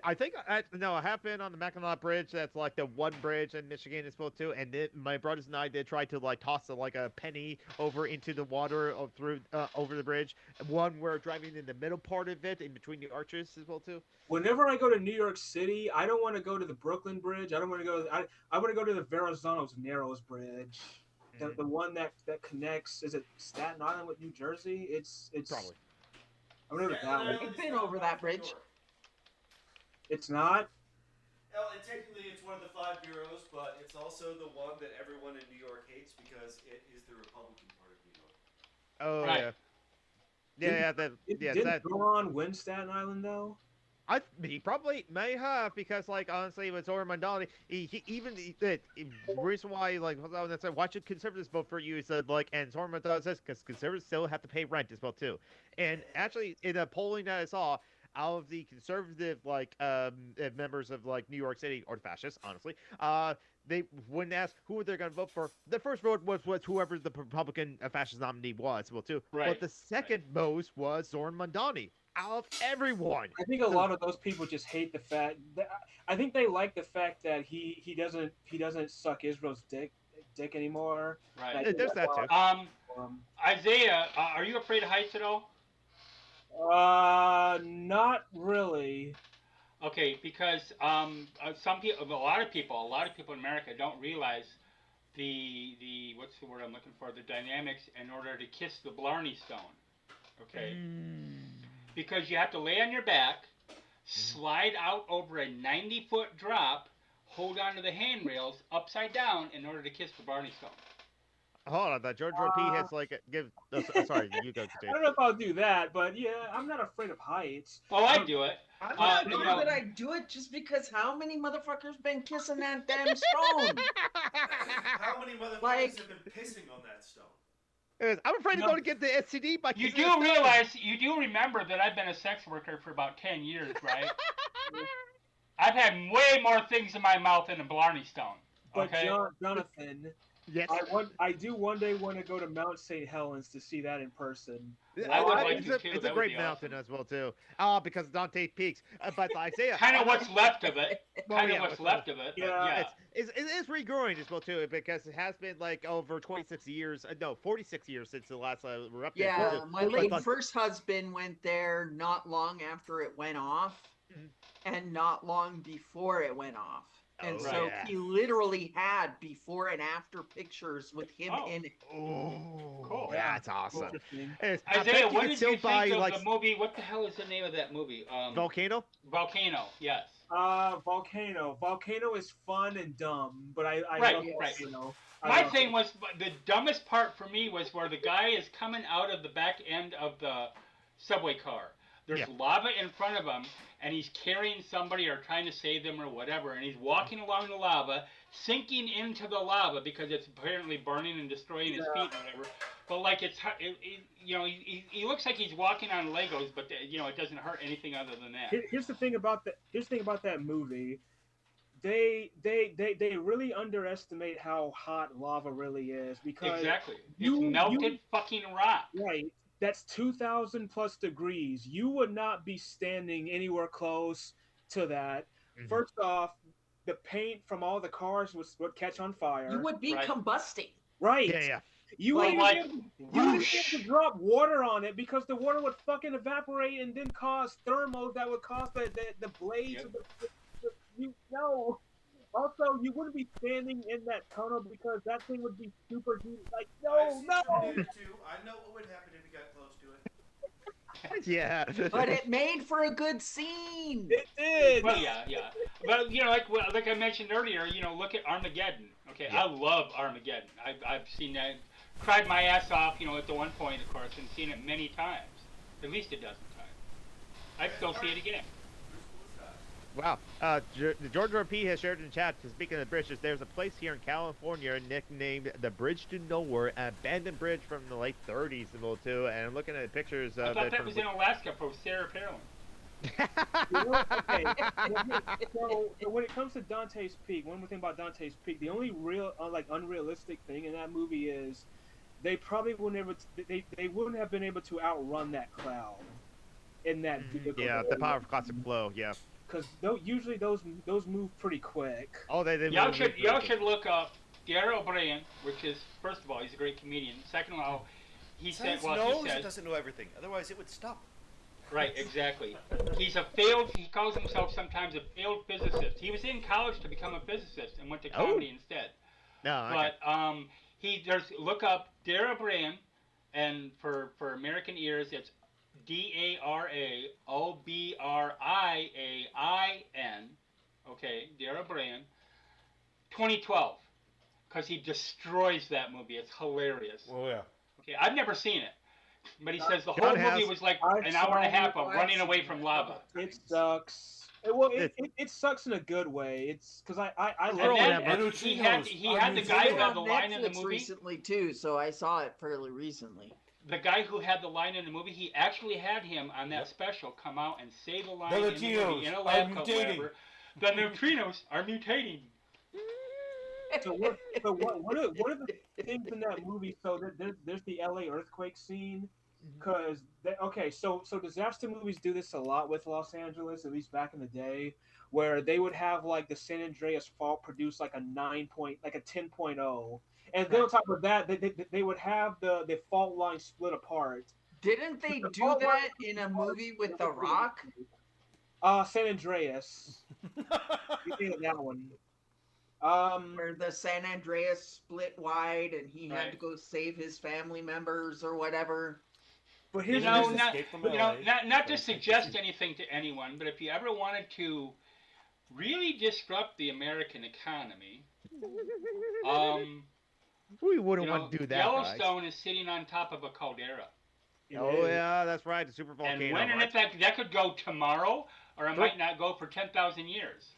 I think no, I have been on the Mackinac Bridge. That's like the one bridge in Michigan is built to, and my brothers and I did try to like toss like a penny over into the water through over the bridge. One we're driving in the middle part of it, in between the arches as well too. Whenever I go to New York City, I don't want to go to the Brooklyn Bridge. I don't want to go. I want to go to the Verrazano's Narrows Bridge, Mhm. the one that connects. Is it Staten Island with New Jersey? It's Probably. I remember that one. I've been over that bridge. It's not. Well, and technically it's one of the 5 boroughs, but it's also the one that everyone in New York hates because it is the Republican part of New York. Oh Right. yeah, yeah. Didn't Goron win Staten Island though? He probably may have because, like, honestly, with Zoran Mandani, the reason why, like, why should conservatives vote for you? He said, like, and Zoran Mandani says because conservatives still have to pay rent as well too. And actually, in a polling that I saw, out of the conservative members of like New York City or the fascists, honestly, they when asked who they're going to vote for, the first vote was whoever the Republican fascist nominee was, well too. Right. But the second most was Zoran Mandani out of everyone. I think a lot of those people just hate the fact. I think they like the fact that he doesn't suck Israel's dick anymore. Right. Like, There's that too. um, Isaiah, are you afraid of heights at all? Not really. Okay, because some people, a lot of people in America don't realize the what's the word I'm looking for? The dynamics in order to kiss the Blarney Stone. Okay, because you have to lay on your back, slide out over a 90-foot drop, hold onto the handrails upside down in order to kiss the Blarney Stone. Hold on, that George P has like give. Sorry, you go I continue. don't know if I'll do that, but yeah, I'm not afraid of heights. Oh, I do it. I'm not you sure know- that I do it just because how many motherfuckers been kissing that damn stone? How many motherfuckers Like- have been pissing on that stone? I'm afraid to No. go to get the STD by You kissing do the stone. realize, you do remember that I've been a sex worker for about 10 years, right? I've had way more things in my mouth than a Blarney Stone. But Okay. Jonathan, Yes. I do one day want to go to Mount St. Helens to see that in person. I would I- like it's to a, too. it's a That would great be mountain awesome. as well too. Because Dante Peaks. But Isaiah, Kind of what's left of it. well, Kind of yeah, what's well, left of it. But Yeah. yeah. it is regrowing as well too, because it has been like over 26 years, no, 46 years since the last we're up there. Yeah, my But, late like, first husband went there not long after it went off, Mhm. and not long before it went off. And Oh, so yeah. he literally had before and after pictures with him Oh. in it. Oh, Cool. that's awesome. Interesting. I Isaiah, bet you what could did still you buy think of like the movie? What the hell is the name of that movie? Volcano. Volcano. Yes. Volcano. Volcano is fun and dumb, but I Right, love right. Volcano. My thing was the dumbest part for me was where the guy is coming out of the back end of the subway car. There's Yeah. lava in front of him, and he's carrying somebody or trying to save them or whatever, and he's walking along the lava, sinking into the lava because it's apparently burning and destroying his feet and whatever. But like he looks like he's walking on Legos, but it doesn't hurt anything other than that. Here's the thing about that movie. They really underestimate how hot lava really is because Exactly. you- It's melted you- fucking rock. right, that's 2,000 plus degrees. You would not be standing anywhere close to that. Mhm. First off, the paint from all the cars would catch on fire. You would be Right. combusting. right. Yeah. You Like- wouldn't like, even be able to drop water on it because the water would fucking evaporate and then cause thermals that would cause the blades Yep. of no. Also, you wouldn't be standing in that tunnel because that thing would be super heat. Like, I've no, seen no. Terminator 2. I know what would happen if you got close to it. Yeah. But it made for a good scene. It did. Well, yeah. But like I mentioned earlier, look at Armageddon. Okay, Yeah. I love Armageddon. I've seen that, cried my ass off, at the one point, of course, and seen it many times, at least a dozen times. I'd still see it again. Wow. George RP has shared in chat. Speaking of bridges, there's a place here in California nicknamed the Bridge to Nowhere, an abandoned bridge from the late 30s, too. And I'm looking at pictures I of thought it. that was in Alaska for Sarah Palin. Okay. So when it comes to Dante's Peak, one more thing about Dante's Peak, the only real unrealistic thing in that movie is they probably will never they wouldn't have been able to outrun that cloud in that vehicle. Yeah, the power of classic flow. Yeah. Because usually those move pretty quick. Oh, they Y'all should look up Daryl O'Brien, which is, first of all, he's a great comedian. Second of all, he said, Science knows it doesn't know everything. Otherwise, it would stop. right, exactly. He calls himself sometimes a failed physicist. He was in college to become a physicist and went to comedy instead. No, okay. But look up Daryl O'Brien, and for American ears, it's DARAOBRIAIN. Okay, Daryl O'Brien. 2012, because he destroys that movie. It's hilarious. Oh yeah. Okay, I've never seen it, but he says the John whole movie has. was like I've an hour and a saw half of it. running away from lava. It sucks. It sucks in a good way. It's because I And love then it. he had the guy who had the line in the Netflix movie. recently too, so I saw it fairly recently. The guy who had the line in the movie, he actually had him on that special come out and say the line The in the movie in a Latinos lab are coat, mutating. whatever. The neutrinos are mutating. So one of the things in that movie? So there's the LA earthquake scene. Because so disaster movies do this a lot with Los Angeles, at least back in the day, where they would have like the San Andreas fault produce like a 10.0, and then on top of that, they would have the fault line split apart. Didn't they The do fault line that in a movie with The Rock? San Andreas. You think of that one? Where the San Andreas split wide and he had Right. to go save his family members or whatever. But here's Not to suggest anything to anyone, but if you ever wanted to really disrupt the American economy, We wouldn't want to do that. Yellowstone is sitting on top of a caldera. Oh yeah, that's right. The super And volcano. when and right? if that could go tomorrow, or it might not go for 10,000 years.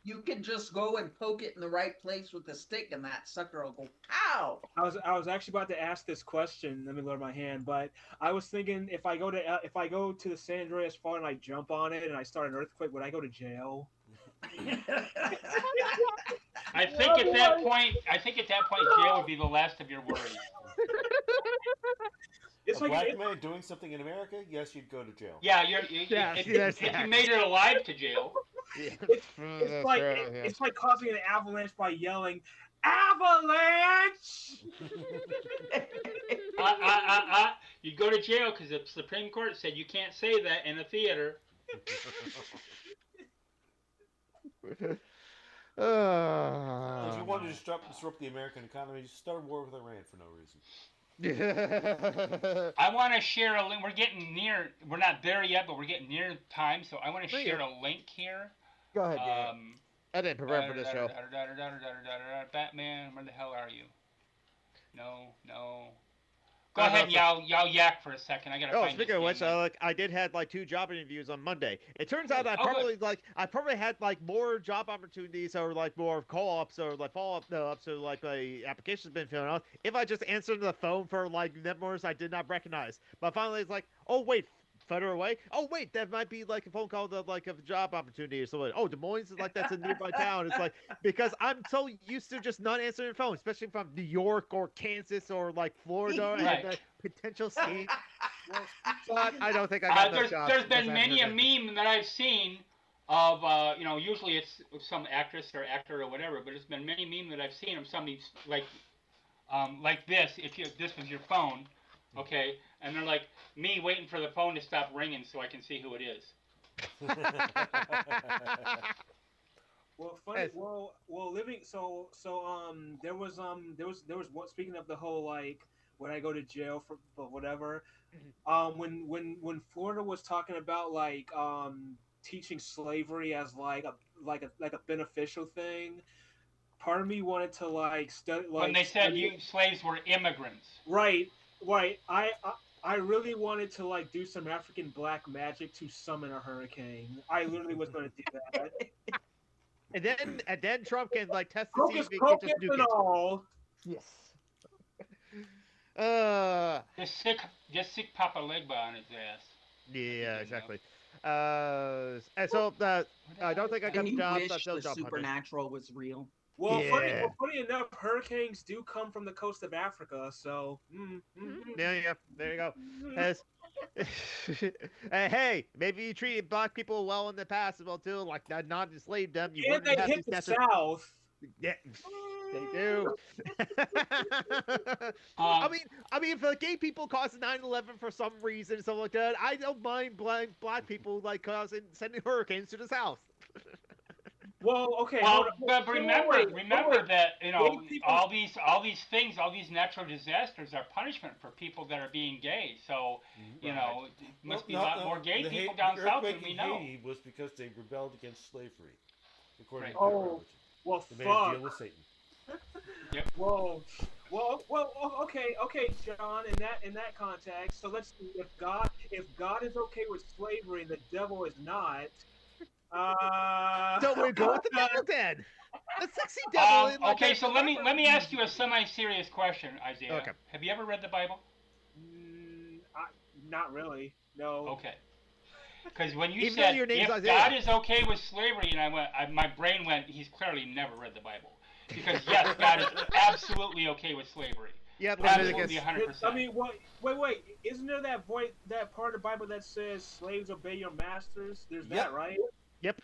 You can just go and poke it in the right place with a stick and that sucker will go pow! I was actually about to ask this question. Let me lower my hand, but I was thinking if I go to the San Andreas Fault and I jump on it and I start an earthquake, would I go to jail? I think at that point, jail would be the last of your worries. It's A like black man doing something in America? Yes, you'd go to jail. Yeah, Yes, if you made it alive to jail. Yeah. it's like it's like causing an avalanche by yelling, "Avalanche!" You'd go to jail because the Supreme Court said you can't say that in a theater. If you want to disrupt the American economy, just start a war with Iran for no reason. I want to share a link. We're getting near. We're not there yet, but we're getting near time. So I want to share a link here. Go ahead. I didn't prepare for this show. Batman, where the hell are you? No. Go ahead, and y'all yak for a second. I gotta find this. Speaking of which, I did had like 2 job interviews on Monday. It turns out I probably had like more job opportunities or like more call-ups or like follow-ups or like my application's been filling out if I just answered the phone for like numbers I did not recognize. But finally, it's like, oh wait, further away. Oh wait, that might be like a phone call to like a job opportunity or something. Oh, Des Moines is like that's a nearby town. It's like because I'm so used to just not answering the phone, especially from New York or Kansas or like Florida and the potential scheme. But I don't think I got those jobs. There's been many a meme that I've seen of usually it's some actress or actor or whatever, but it's been many meme that I've seen of somebody like this. If this was your phone. Okay, and they're like me waiting for the phone to stop ringing so I can see who it is. Well, funny. Well, living. So, there was one. Speaking of the whole like when I go to jail for whatever, when Florida was talking about like teaching slavery as like a beneficial thing, part of me wanted to like study. Like, when they said slaves were immigrants. Right. I really wanted to like do some African black magic to summon a hurricane. I literally was going to do that. and then Trump can like test to see if he can just nuke it. All. Yes. Just sick Papa Legba on his ass. Yeah, exactly. And so I don't think I got the job. Wish the supernatural was real. Well, funny enough, hurricanes do come from the coast of Africa, so. Yeah, there you go. Hey, maybe you treated black people well in the past as well too, like not enslaved them. And they hit the South. Yeah, they do. I mean, if the gay people caused 9/11 for some reason, something like that, I don't mind black people like sending hurricanes to the South. Well, okay. Well, but remember that all these things, all these natural disasters are punishment for people that are being gay. So must be a lot more gay people down south than we know. Haiti was because they rebelled against slavery, according to their religion. Well, they made a deal with Satan. Yep. Well, okay, John. In that context, so let's see if God is okay with slavery and the devil is not. So we go with the devil then. The sexy devil. Okay, so let me ask you a semi-serious question, Isaiah. Okay. Have you ever read the Bible? Not really. No. Okay. Because when you Even said your name's if Isaiah. God is okay with slavery, and my brain went, he's clearly never read the Bible. Because yes, God is absolutely okay with slavery. Yeah, absolutely 100%. I mean, wait. Isn't there that part of the Bible that says slaves obey your masters? There's that, right? Yep.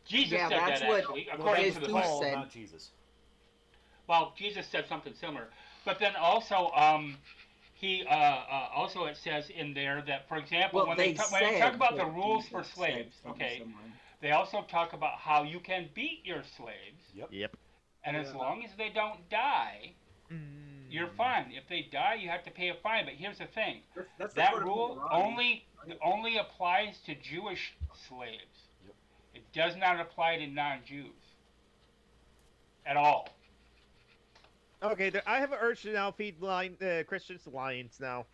Jesus said that actually, according to the Bible. Not Jesus. Well, Jesus said something similar, but then also, he also it says in there that, for example, when they talk about the rules for slaves, okay, they also talk about how you can beat your slaves. Yep. And as long as they don't die, you're fine. If they die, you have to pay a fine. But here's the thing: that rule only applies to Jewish slaves. It does not apply to non-Jews at all. Okay, I have an urge to now feed Christians lions now.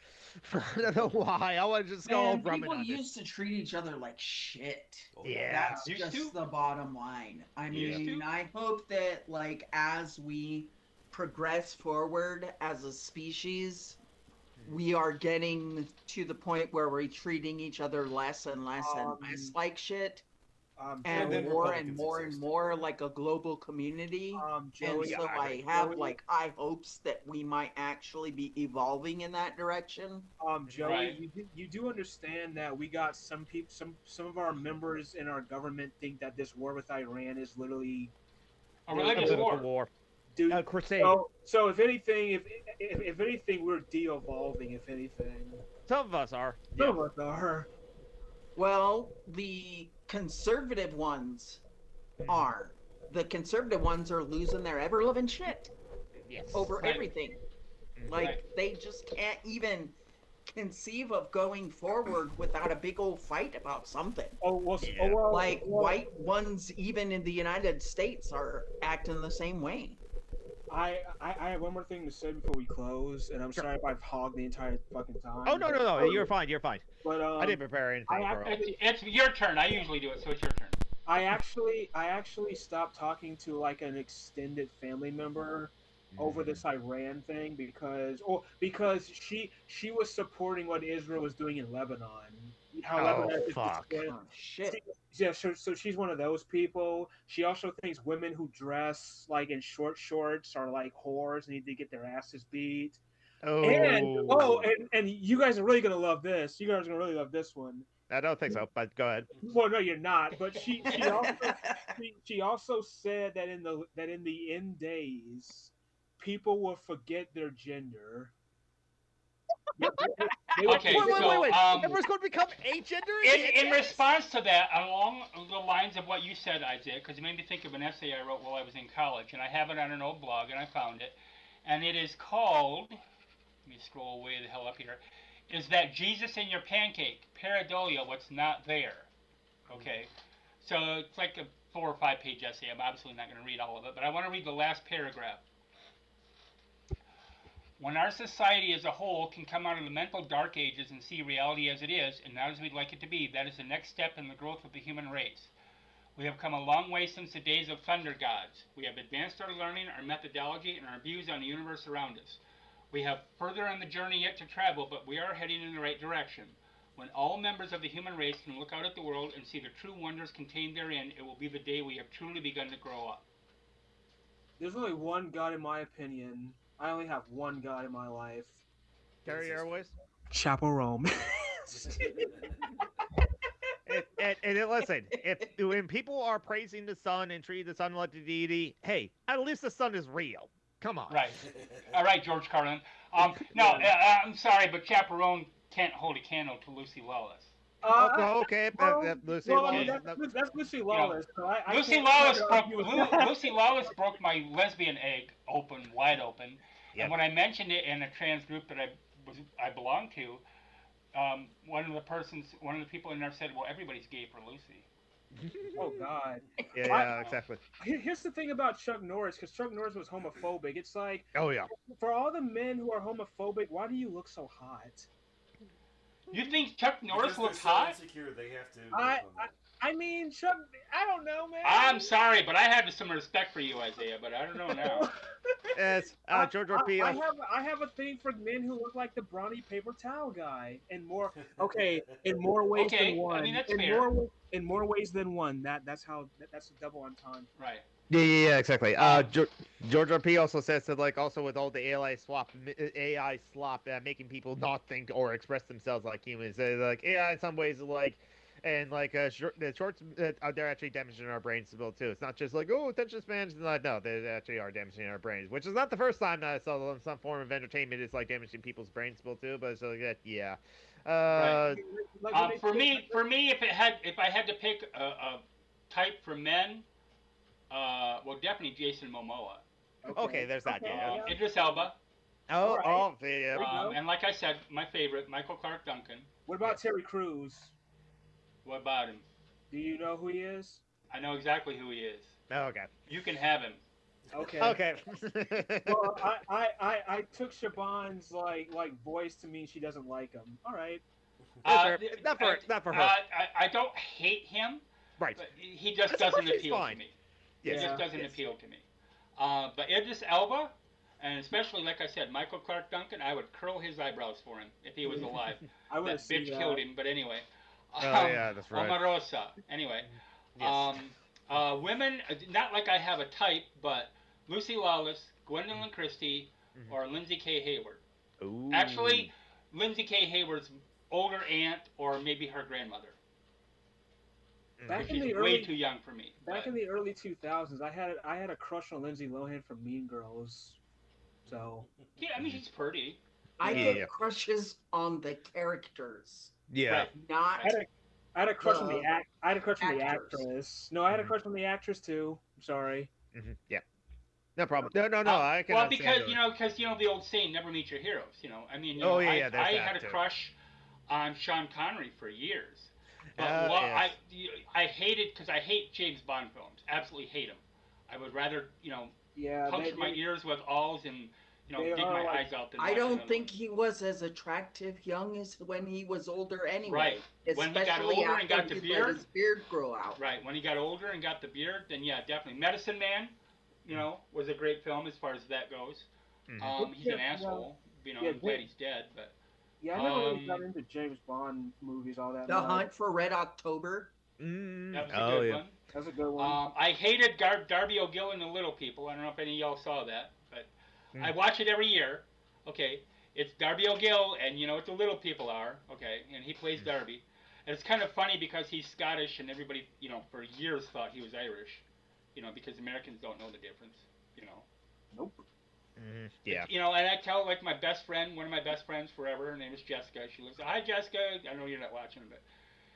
I don't know why. I want to just go rumming on it. People used to treat each other like shit. Yeah. That's just the bottom line. I mean, I hope that, like, as we progress forward as a species, we are getting to the point where we're treating each other less and less and less like shit. and then more Republicans and more and exist. more like a global community. And Joey, so I have like high hopes that we might actually be evolving in that direction. Joey, Right. you do understand that we got some people, some of our members in our government think that this war with Iran is literally A A religious biblical war. war. dude. A crusade. So if anything, if anything, we're de-evolving. If anything, Some of us are. some Yeah. of us are. Well, the conservative ones are. The conservative ones are losing their ever loving shit Yes. over Right. everything. Like Right. they just can't even conceive of going forward without a big old fight about something. Oh well, Yeah. oh, well Like well, white ones, even in the United States, are acting the same way. I have one more thing to say before we close, and I'm Sure. sorry if I've hogged the entire fucking time. Oh no! You're fine. You're fine. But I didn't prepare anything I for it. It's your turn. I usually do it, so it's your turn. I actually stopped talking to like an extended family member over this Iran thing because she was supporting what Israel was doing in Lebanon. How Oh, Lebanon is fuck. Oh shit! yeah, so she's one of those people. She also thinks women who dress like in short shorts are like whores and need to get their asses beat. Oh. And you guys are really gonna love this. You guys are gonna really love this one. I don't think so, but go ahead. Well, no, you're not. But she also said that in the end days, people will forget their gender. Okay, Wait. so Everyone's going to become agender? in response to that, along the lines of what you said, Isaiah, because it made me think of an essay I wrote while I was in college, and I have it on an old blog, and I found it, and it is called. Let me scroll way the hell up here. Is that Jesus in your pancake? Pareidolia, what's not there? Okay, so it's like a 4 or 5 page essay. I'm absolutely not going to read all of it, but I want to read the last paragraph. When our society as a whole can come out of the mental dark ages and see reality as it is, and not as we'd like it to be, that is the next step in the growth of the human race. We have come a long way since the days of thunder gods. We have advanced our learning, our methodology, and our views on the universe around us. We have further on the journey yet to travel, but we are heading in the right direction. When all members of the human race can look out at the world and see the true wonders contained therein, it will be the day we have truly begun to grow up. There's only one God in my opinion. I only have one God in my life. Carry Airways? Chapel Rome. And listen, when people are praising the sun and treating the sun like the deity, hey, at least the sun is real. Come on. Right. All right, George Carlin. No, I'm sorry, but Chaperone can't hold a candle to Lucy Lawless. Okay. Lucy well, Lawless. that's Lucy Lawless. So I Lucy can't Lawless argue with that. Lucy Lawless broke my lesbian egg open, wide open. Yep. And when I mentioned it in a trans group that I belonged to, one of the people in there said, "Well, everybody's gay for Lucy." Oh God. Yeah, exactly. Here's the thing about Chuck Norris, because Chuck Norris was homophobic. It's like, Oh yeah. for all the men who are homophobic, why do you look so hot? You think Chuck Norris Because looks they're so hot? insecure, they have to. I mean, Chuck, I don't know, man. I'm sorry, but I had some respect for you, Isaiah, but I don't know now. It's George Orpeo. I have a thing for men who look like the brawny paper towel guy, in more in more ways than one. I mean, that's fair. In more ways than one. That's a double entendre. Right. Yeah, exactly. George R.P. also says that, like, also with all the AI slop, making people not think or express themselves like humans. Like AI in some ways, like, and like the shorts, they're actually damaging our brains as well too. It's not just like, oh, attention spans. No, they actually are damaging our brains, which is not the first time that I saw some form of entertainment is like damaging people's brains as well too. But so yeah. Right. For me, if I had to pick a type for men. Well, definitely Jason Momoa. Okay, there's that. Yeah. Idris Elba. Yeah. And like I said, my favorite, Michael Clark Duncan. What about Terry Crews? What about him? Do you know who he is? I know exactly who he is. Okay. You can have him. Okay. Okay. Well, I took Shaban's like voice to mean she doesn't like him. All right. Not for her. I don't hate him. Right. But he just doesn't appeal to me. Yes. He just doesn't appeal to me. But Idris Elba, and especially, like I said, Michael Clark Duncan, I would curl his eyebrows for him if he was alive. I would That bitch killed him, but anyway. Oh, yeah, that's right. Omarosa. Anyway. Yes. Women, not like I have a type, but Lucy Lawless, Gwendolyn Christie, Mhm. or Lindsay K. Hayward. Ooh. Actually, Lindsay K. Hayward's older aunt or maybe her grandmother. Mhm. Back Because in she's the way early too young for me. back But in the early 2000s, I had a crush on Lindsay Lohan from Mean Girls. So yeah, I mean Mhm. she's pretty. I Yeah. yeah, get crushes on the characters, Yeah. Right. I not had a I had a crush on the the act. I had a crush on the actors. actress. No, I had a Mhm. crush on the actress too. I'm sorry. Mhm. Yeah. No problem. No, no, no. I can Well, understand because those. the old saying, "Never meet your heroes." I mean, Oh yeah, yeah. There's I had that a too. crush on Sean Connery for years, but Yes. I hated because I hate James Bond films. Absolutely hate them. I would rather Yeah, puncture my ears with awls and they dig are my like eyes out than I watch don't another one. think he was as attractive young as when he was older anyway, Right. When he got especially older and after got the he let beard, his beard grow out. right? When he got older and got the beard, then yeah, definitely. Medicine Man, was a great film as far as that goes. Mhm. He's yeah, an asshole. yeah, I'm glad he's dead, but yeah. I never really got um, into James Bond movies all that The much. Hunt for Red October. Mm. that was a Oh good yeah. one. That's a good one. I hated Darby O'Gill and the Little People. I don't know if any of y'all saw that, but I Mm. watch it every year. Okay, it's Darby O'Gill, and you know what the Little People are. Okay, and he plays Mm. Darby. And it's kind of funny because he's Scottish, and everybody, for years thought he was Irish. Because Americans don't know the difference. You know. Nope. Mhm. Yeah. And I tell like my best friend, one of my best friends forever. Her name is Jessica. She lives. Hi, Jessica. I know you're not watching, but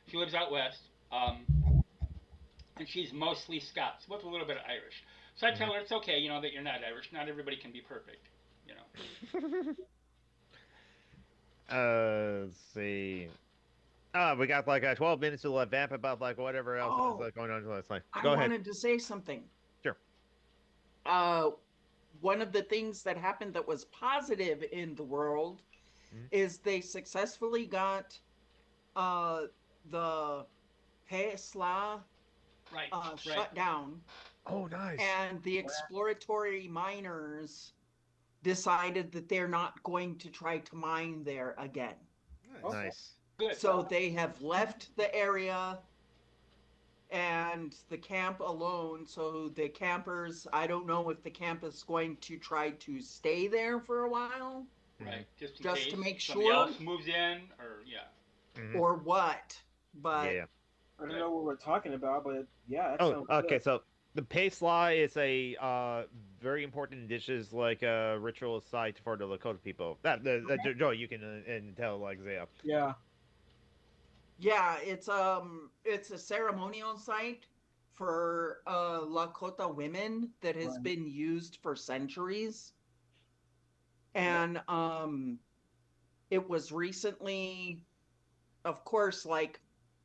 she lives out west. And she's mostly Scots with a little bit of Irish. So I Mhm. tell her it's okay, that you're not Irish. Not everybody can be perfect, you know. Let's see. We got like 12 minutes to let vamp about like whatever else is Oh, going on last night. I Go ahead. wanted to say something. Sure. Uh, one of the things that happened that was positive in the world Mhm. is they successfully got uh, the Pesla Right, right. shut down, Oh, nice. and the exploratory miners decided that they're not going to try to mine there again. Nice. Okay. Nice. Good. So they have left the area and the camp alone. So the campers, I don't know if the camp is going to try to stay there for a while Right. Just in just case to make somebody sure else moves in, or yeah. Mhm. or what. But Yeah. I don't know what we're talking about, but yeah, that Oh, sounds okay. good. So the pace law is a very important dishes like a ritual site for the Lakota people. Joe, you can and tell like Zaya. Yeah. yeah, it's a ceremonial site for Lakota women that has Right. been used for centuries. Yeah. And it was recently, of course, like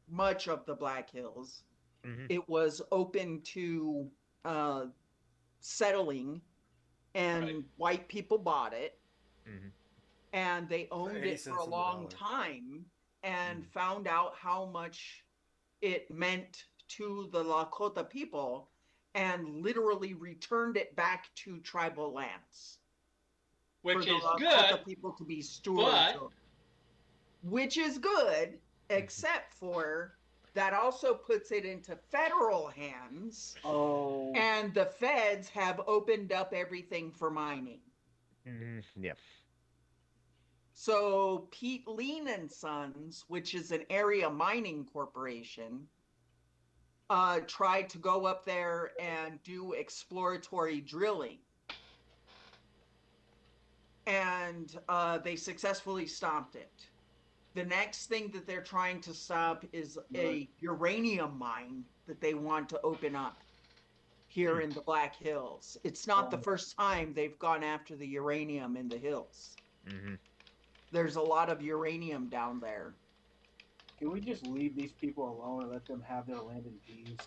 much of the Black Hills, Mhm. it was open to uh, settling, and Right. white people bought it, Mhm. and they owned 80 it for a cents on the long dollar. time, and Mm. found out how much it meant to the Lakota people, and literally returned it back to tribal lands for Which the is good, Lakota people to be stewards but of, which is good, except for that also puts it into federal hands, Oh. and the feds have opened up everything for mining. Mhm. Yeah. So Pete Lean and Sons, which is an area mining corporation, tried to go up there and do exploratory drilling. And they successfully stopped it. The next thing that they're trying to stop is a uranium mine that they want to open up here in the Black Hills. It's not the first time they've gone after the uranium in the hills. Mhm. There's a lot of uranium down there. Can we just leave these people alone and let them have their land in peace?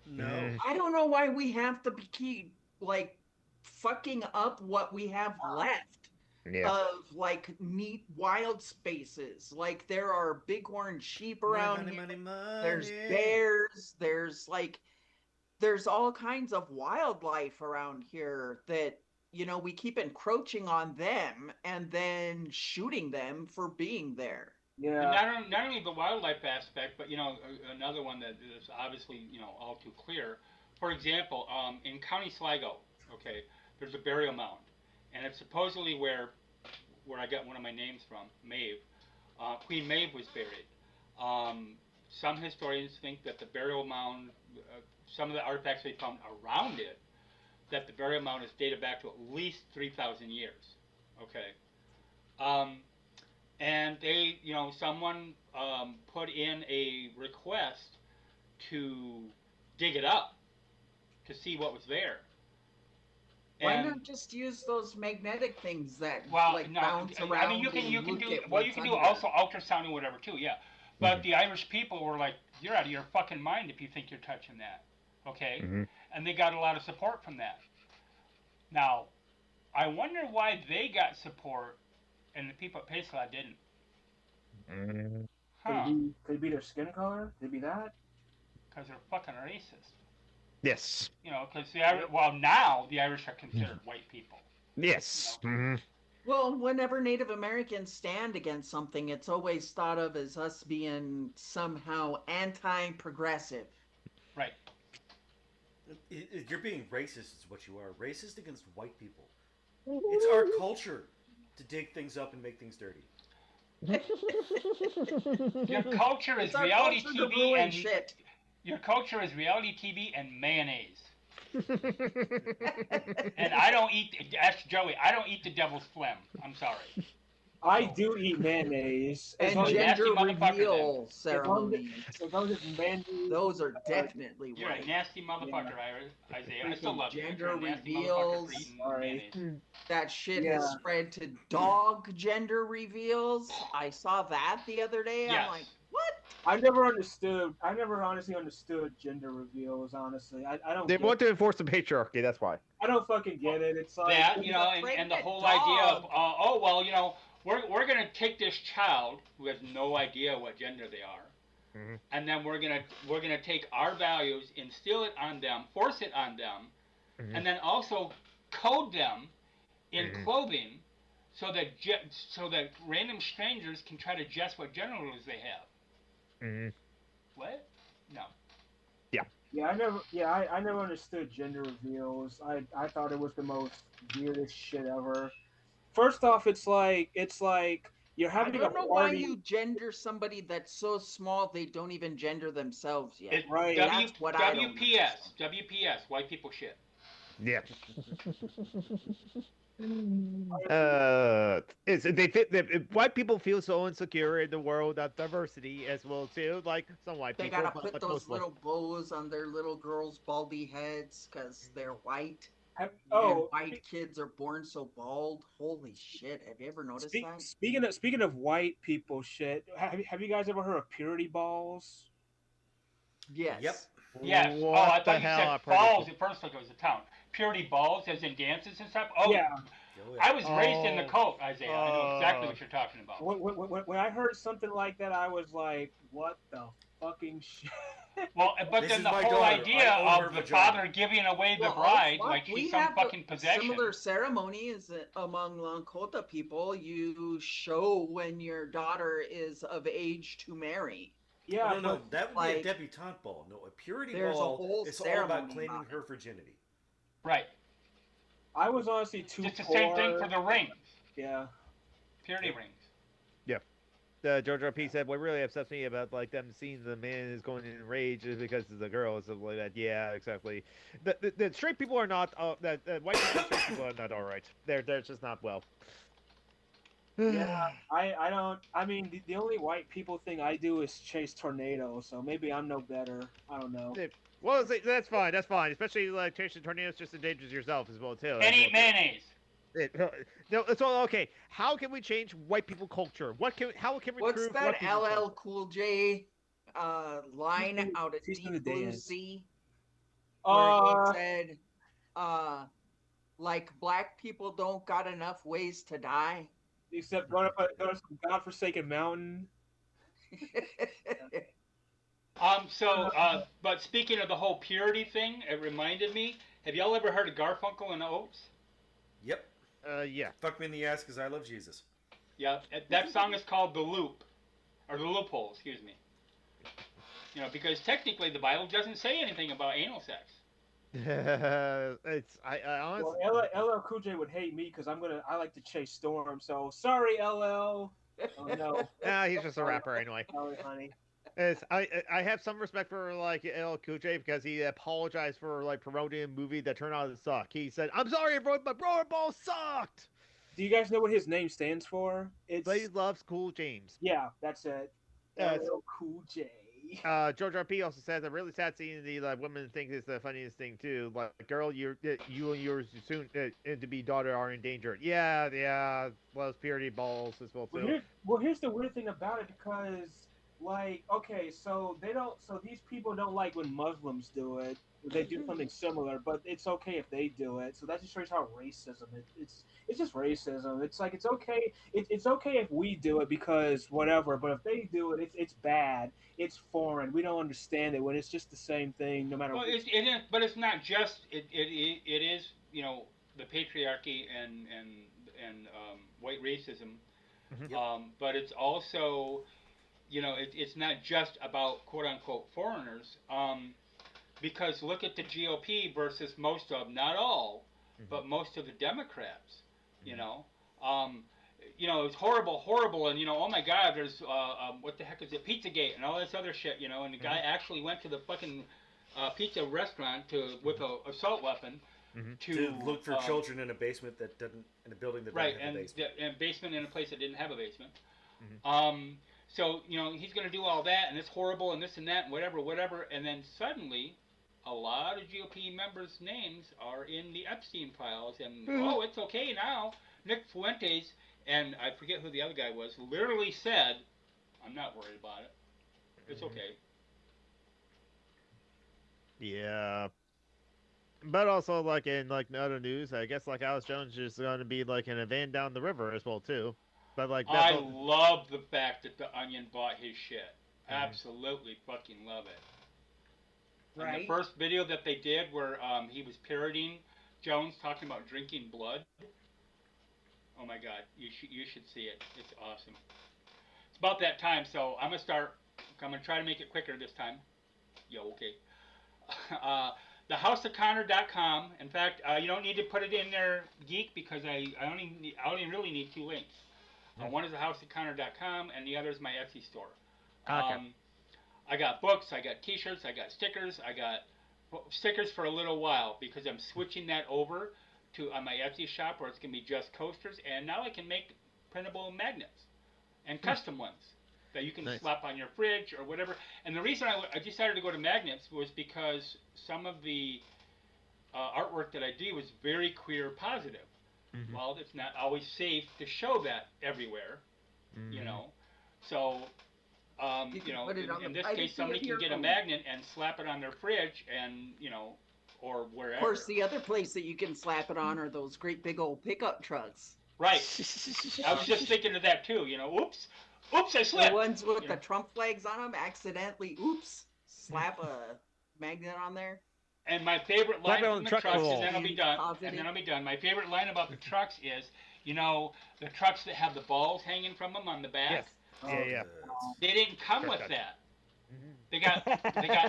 No. Mm. I don't know why we have to keep like fucking up what we have left Yeah. of like neat wild spaces. Like there are bighorn sheep around money, here. money, money. There's bears. There's all kinds of wildlife around here that we keep encroaching on them and then shooting them for being there. Yeah. And not only the wildlife aspect, but another one that is obviously all too clear. For example, in County Sligo, okay, there's a burial mound, and it's supposedly where I got one of my names from, Maeve. Queen Maeve was buried. Some historians think that the burial mound, some of the artifacts they found around it, that the burial mound is dated back to at least 3,000 years. Okay. And they, someone put in a request to dig it up to see what was there. Why not just use those magnetic things that bounce around? I mean, you can do also ultrasound and whatever too, yeah. But the Irish people were like, "You're out of your fucking mind if you think you're touching that," okay? And they got a lot of support from that. Now, I wonder why they got support and the people at Pesla didn't. Could it be their skin color? Could it be that? Because they're fucking racist. Yes. Because now the Irish are considered white people. Yes. Well, whenever Native Americans stand against something, it's always thought of as us being somehow anti-progressive. Right. You're being racist is what you are. Racist against white people. It's our culture to dig things up and make things dirty. Your culture is reality TV and shit. Your culture is reality TV and mayonnaise. And I don't eat. Ask Joey. I don't eat the devil's phlegm. I'm sorry. I do eat mayonnaise. And gender reveal ceremonies. Those are definitely You're right. a nasty motherfucker, Isaiah. I still love you. Gender reveals. That shit has spread to dog gender reveals. I saw that the other day. Yes. I'm like, what? I never honestly understood gender reveals. Honestly, I don't. They want to enforce the patriarchy. That's why. I don't fucking get it. It's like that, and the whole idea of we're gonna take this child who has no idea what gender they are, and then we're gonna take our values, instill it on them, force it on them, and then also code them in clothing so that random strangers can try to guess what gender roles they have. What? No. Yeah, I never understood gender reveals. I thought it was the most weirdest shit ever. First off, it's like you're having a party. I don't know why you gender somebody that's so small they don't even gender themselves yet. Right. That's what I don't WPS. WPS. White people shit. Yeah. White people feel so insecure in the world of diversity as well too. Like some white They people. gotta put those little bows on their little girls' baldy heads because they're white. And white kids are born so bald. Holy shit! Have you ever noticed that? Speaking of white people shit, have you guys ever heard of purity balls? Yes. Yep. Yes. I thought you said balls at first, like it was a town. Purity balls, as in dances and stuff. Oh, yeah. I was raised in the cult, Isaiah. I know exactly what you're talking about. When I heard something like that, I was like, "What the fucking shit?" Well, but then the whole idea of the father giving away the bride, like she's some fucking possession. Similar ceremonies among Lakota people. You show when your daughter is of age to marry. Yeah, no, that would be a debutante ball. No, a purity ball is all about claiming her virginity. Right. I was honestly too It's the same thing for the rings. Yeah. Purity rings. Yeah. George R.P. said, what really upsets me about them seeing the man is going in rage is because it's a girl and stuff like that. Yeah, exactly. The straight people are not. White people and straight people are not all right. They're just not well. Yeah, I don't. I mean, the only white people thing I do is chase tornadoes, so maybe I'm no better. I don't know. Well, that's fine. That's fine. Especially chasing tornadoes just endangers yourself as well too. And eat mayonnaise. No, it's all okay. How can we change white people culture? How can we? What's that LL Cool J line out of Deep Blue Sea? Where he said, like black people don't got enough ways to die. Except go to some godforsaken mountain. But speaking of the whole purity thing, it reminded me. Have y'all ever heard of Garfunkel and Oates? Yep. Yeah. Fuck me in the ass because I love Jesus. Yeah, that song is called The Loop. or the loophole, excuse me. You know, because technically the Bible doesn't say anything about anal sex. I Well, honestly. LL Cool J would hate me because I like to chase storm. So sorry, LL. Oh no, He's just a rapper anyway. sorry, honey. I have some respect for like LL Cool J because he apologized for like promoting a movie that turned out to suck. He said, "I'm sorry, everyone, but Roller Ball sucked." Do you guys know what his name stands for? But he It's loves Cool James. yeah, that's it. It's, LL Cool J. George R.P. also says a really sad scene. The like women think is the funniest thing too. Like, girl, you and yours soon to be daughter are endangered. Yeah. Loves purity balls as well Well, too. here's the weird thing about it because, like, okay, so these people don't like when Muslims do it. They do something similar, but it's okay if they do it. So that just shows how racism it's just racism. It's like it's okay it's okay if we do it because whatever, but if they do it, it's bad. It's foreign. We don't understand it when it's just the same thing no matter. Well, it is, but it's not just it is, you know, the patriarchy and white racism, but it's also, you know, it's not just about quote unquote foreigners, because look at the GOP versus most of, not all, but most of the Democrats, you know. It's horrible, and oh my God, there's what the heck is it, Pizzagate and all this other shit, and the guy actually went to the fucking pizza restaurant with a assault weapon to look for children in a basement that didn't, in a building that didn't have a basement. And a basement in a place that didn't have a basement. So he's going to do all that, and it's horrible, and this and that, and whatever, and then suddenly, a lot of GOP members' names are in the Epstein files, and oh, it's okay now. Nick Fuentes, and I forget who the other guy was, literally said, "I'm not worried about it. It's okay." Yeah. But also, like in like other news, I guess like Alex Jones is going to be like in a van down the river as well too. But like I love the fact that the Onion bought his shit. Absolutely fucking love it. Right. And the first video that they did where he was parodying Jones talking about drinking blood. Oh my God, you should see it. It's awesome. It's about that time, so I'm gonna try to make it quicker this time. Okay. TheHouseOfConnor.com. In fact, you don't need to put it in there, Geek, because I only really need 2 links. One is TheHouseOfConnor.com, and the other is my Etsy store. Okay. I got books, I got T-shirts, I got stickers. I got stickers for a little while because I'm switching that over to my Etsy shop where it's gonna be just coasters, and now I can make printable magnets and custom ones that you can slap on your fridge or whatever. And the reason I decided to go to magnets was because some of the artwork that I do is very queer positive. Well, it's not always safe to show that everywhere, So, in this case, somebody can get a magnet and slap it on their fridge and, or wherever. Of course, the other place that you can slap it on are those great big old pickup trucks. Right. I was just thinking of that too, Oops, I slipped. The ones with the Trump flags on them, accidentally, slap a magnet on there. And my favorite line from the trucks, and then I'll be done. Positive. My favorite line about the trucks is, the trucks that have the balls hanging from them on the back. Yes. Yeah. They didn't come with that. They got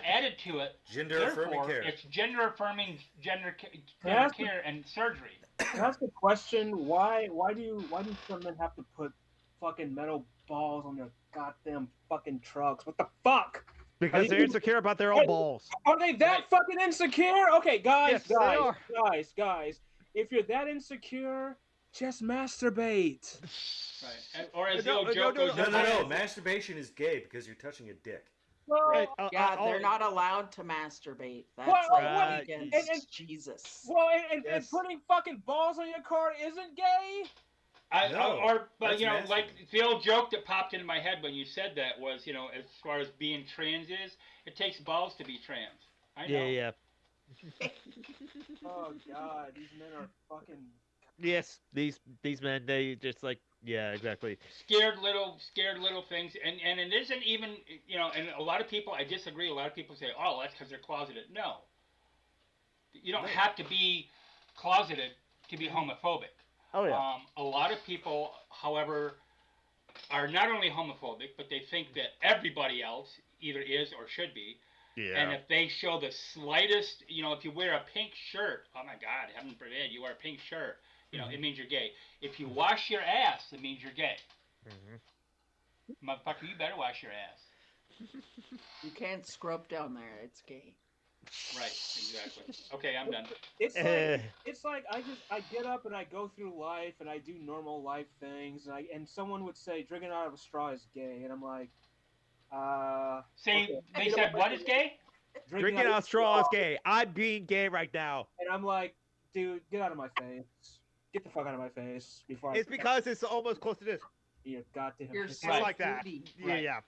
added to it. Gender affirming care. It's gender affirming gender care and surgery. Can I ask a question? Why do some men have to put fucking metal balls on their goddamn fucking trucks? What the fuck? Because they're insecure about their own balls. Are they that fucking insecure? Okay, guys. Yes, If you're that insecure, just masturbate. Right. Or as the old joke goes, no. Masturbation is gay because you're touching a dick. Well, They're not allowed to masturbate. That's against Jesus. Well, and putting fucking balls on your car isn't gay? Like the old joke that popped into my head when you said that was, as far as being trans is, it takes balls to be trans. I know. Yeah. Oh God, these men are fucking. Yes, these men, they just like, yeah, exactly. Scared little things, and it isn't even, and a lot of people, I disagree. A lot of people say, oh, that's because they're closeted. No, you don't have to be closeted to be homophobic. Oh yeah. A lot of people, however, are not only homophobic, but they think that everybody else either is or should be. Yeah. And if they show the slightest, if you wear a pink shirt, oh my God, heaven forbid, you wear a pink shirt, it means you're gay. If you wash your ass, it means you're gay. Motherfucker, you better wash your ass. You can't scrub down there. It's gay. Right, exactly. Okay, I'm done. It's like I get up and I go through life and I do normal life things and someone would say drinking out of a straw is gay and I'm like, See, okay. they said what is gay? Drinking out of straw is gay. I'm being gay right now. And I'm like, dude, get out of my face. Get the fuck out of my face before It's because it's almost close to this. You goddamn. You're It's so like that. fruity. Yeah.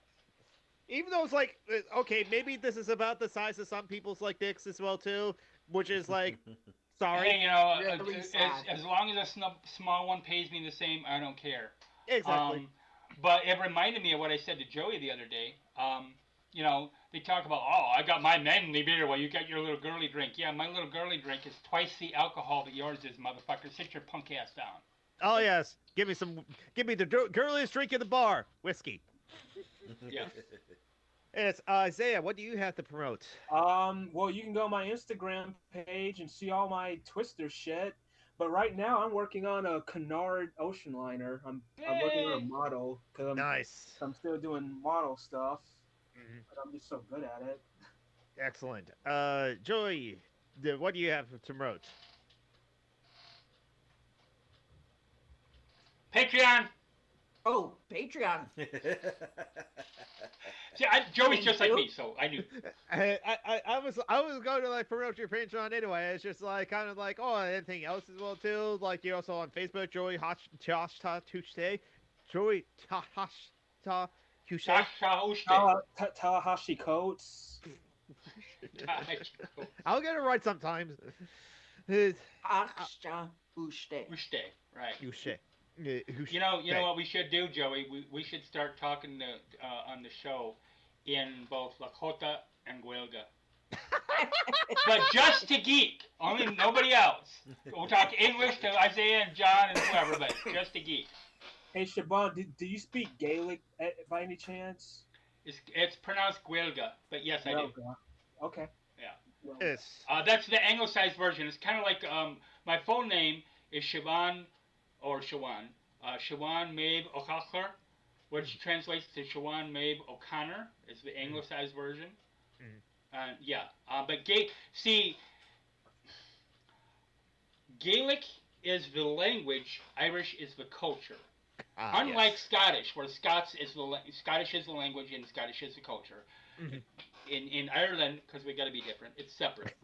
Even though it's like, okay, maybe this is about the size of some people's like dicks as well too, which is like, sorry. Hey, Really sad. as long as a small one pays me the same, I don't care. Exactly. But it reminded me of what I said to Joey the other day. They talk about, oh, I got my manly beer while you got your little girly drink. Yeah, my little girly drink is twice the alcohol that yours is, motherfucker. Sit your punk ass down. Oh yes, give me the girliest drink in the bar, whiskey. Yeah. It's Isaiah. What do you have to promote? Well, you can go on my Instagram page and see all my Twister shit. But right now, I'm working on a Canard ocean liner. I'm working on a model because Nice. I'm still doing model stuff. Mhm. But I'm just so good at it. Excellent. Joey, what do you have to promote? Patreon. Oh, Patreon. See, Joey's Thank just like you. me, so I knew. I was going to like promote your Patreon anyway. It's just like kind of like anything else as well too. Like you're also on Facebook, Joey Josh Ta Tuesday, Joey Ta Tuesday. Tallahassee Coats. I'll get it right sometimes. Achta Ushte. Ushte, right. Tuesday. You know what we should do, Joey? We should start talking on the show in both Lakota and Guelga. But just to geek. Only nobody else. We'll talk English to Isaiah and John and whoever, but just to geek. Hey, Shaban, do you speak Gaelic by any chance? It's pronounced Guelga, but yes, I do. Okay. Yeah. Well, Yes. That's the anglicized version. It's kind of like my full name is Siobhan Mabe O'Connor, which translates to Siobhan Mabe O'Connor. It's the anglicized version. But Gaelic is the language, Irish is the culture. Unlike Yes. Scottish, where Scottish is the language and Scottish is the culture. In Ireland, because we got to be different, it's separate.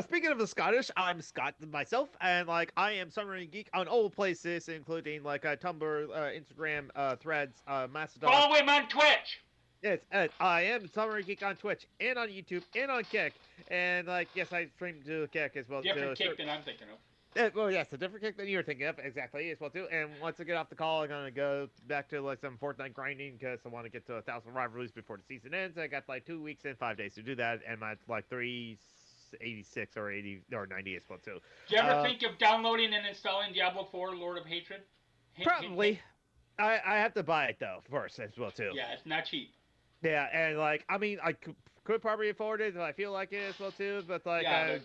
Speaking of the Scottish, I'm Scott myself, and like I am Submarine Geek on all places, including like Tumblr, Instagram, Threads, Mastodon. Follow him on Twitch. Yes, I am Submarine Geek on Twitch and on YouTube and on Kick, and like yes, I stream to Kick as well. Different too. kick than I'm thinking of. Well, yes, a different kick than you're thinking of, exactly, as well, too. And once I get off the call, I'm going to go back to, like, some Fortnite grinding, because I want to get to 1,000 rivalries before the season ends. I got, like, 2 weeks and 5 days to do that, and I'm at, like, 386 or 80 or 90 as well, too. Do you ever think of downloading and installing Diablo 4 Lord of Hatred? Probably. I have to buy it, though, first, as well, too. Yeah, it's not cheap. Yeah, and, like, I mean, I could probably afford it if I feel like it as well, too, but, like, Yeah, but,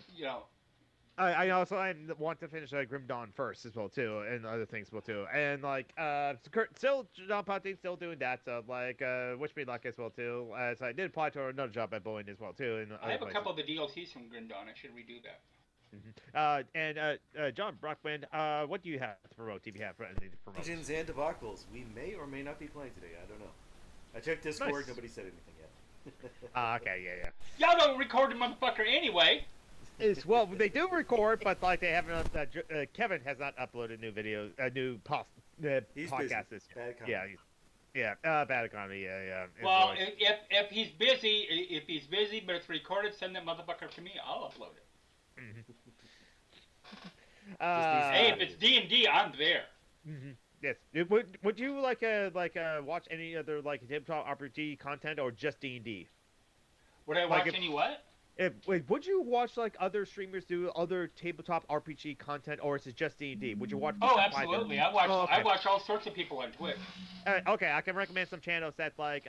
I also want to finish Grim Dawn first as well too, and other things as well too, and like still John Ponting still doing that, so like wish me luck as well too. As I did apply to another job at Boeing as well too. And I have a couple of the DLCs from Grim Dawn. I should redo that. John Brockman, what do you have to promote? Do you have anything to promote? Dungeons and Debacles. We may or may not be playing today. I don't know. I checked Discord. Nice. Nobody said anything yet. Okay, yeah. Y'all don't record the motherfucker anyway. Well, they do record, but like they haven't. Kevin has not uploaded new video, new He's podcast busy. this Bad year. comment. Yeah, bad economy. Yeah. Well, if he's busy, but it's recorded, send that motherfucker to me. I'll upload it. Hey, if it's D&D, I'm there. Yes. Would you like watch any other like tabletop RPG content or just D&D? Would I Like watch any what? Wait, would you watch like other streamers do other tabletop RPG content, or is it just D&D? Would you watch? Oh, besides them? absolutely. I watch Oh, okay. I watch all sorts of people on Twitch. Okay, I can recommend some channels that like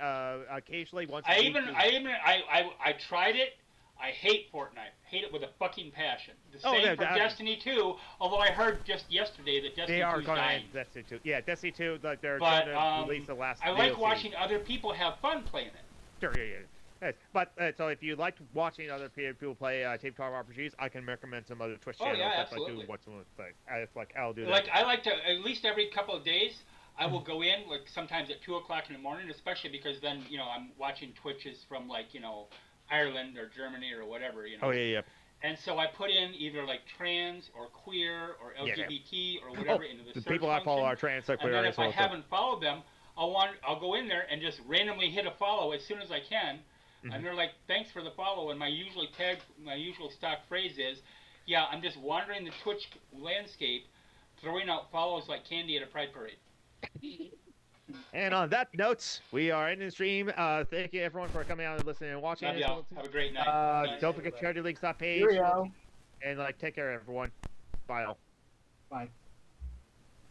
occasionally once. A I week even do- I tried it. I hate Fortnite. Hate it with a fucking passion. The Oh, same yeah, for that- Destiny 2. Although I heard just yesterday that Destiny They are 2 is going to dying. end Destiny 2. Yeah, Destiny 2, like they're But trying to release the last. I like DLC. watching other people have fun playing it. Sure, yeah. Yes. But so if you like watching other people play tabletop RPGs, I can recommend some other Twitch Oh, channels yeah, that like absolutely. do what's like I'll do that. Like I like to at least every couple of days. I will go in like sometimes at 2:00 in the morning, especially because then I'm watching Twitches from like Ireland or Germany or whatever. Oh yeah. And so I put in either like trans or queer or Yeah. LGBT or whatever into the The search people I follow function. are trans, like And then queer, if I haven't followed them, I'll go in there and just randomly hit a follow as soon as I can. Mhm. And they're like, "Thanks for the follow." And my usual stock phrase is, "Yeah, I'm just wandering the Twitch landscape, throwing out follows like candy at a pride parade." And on that note, we are ending the stream. Thank you everyone for coming out and listening and watching. Love y'all. Have a great night. Don't forget charity links page. Cheerio. And like take care everyone. Bye all. Bye.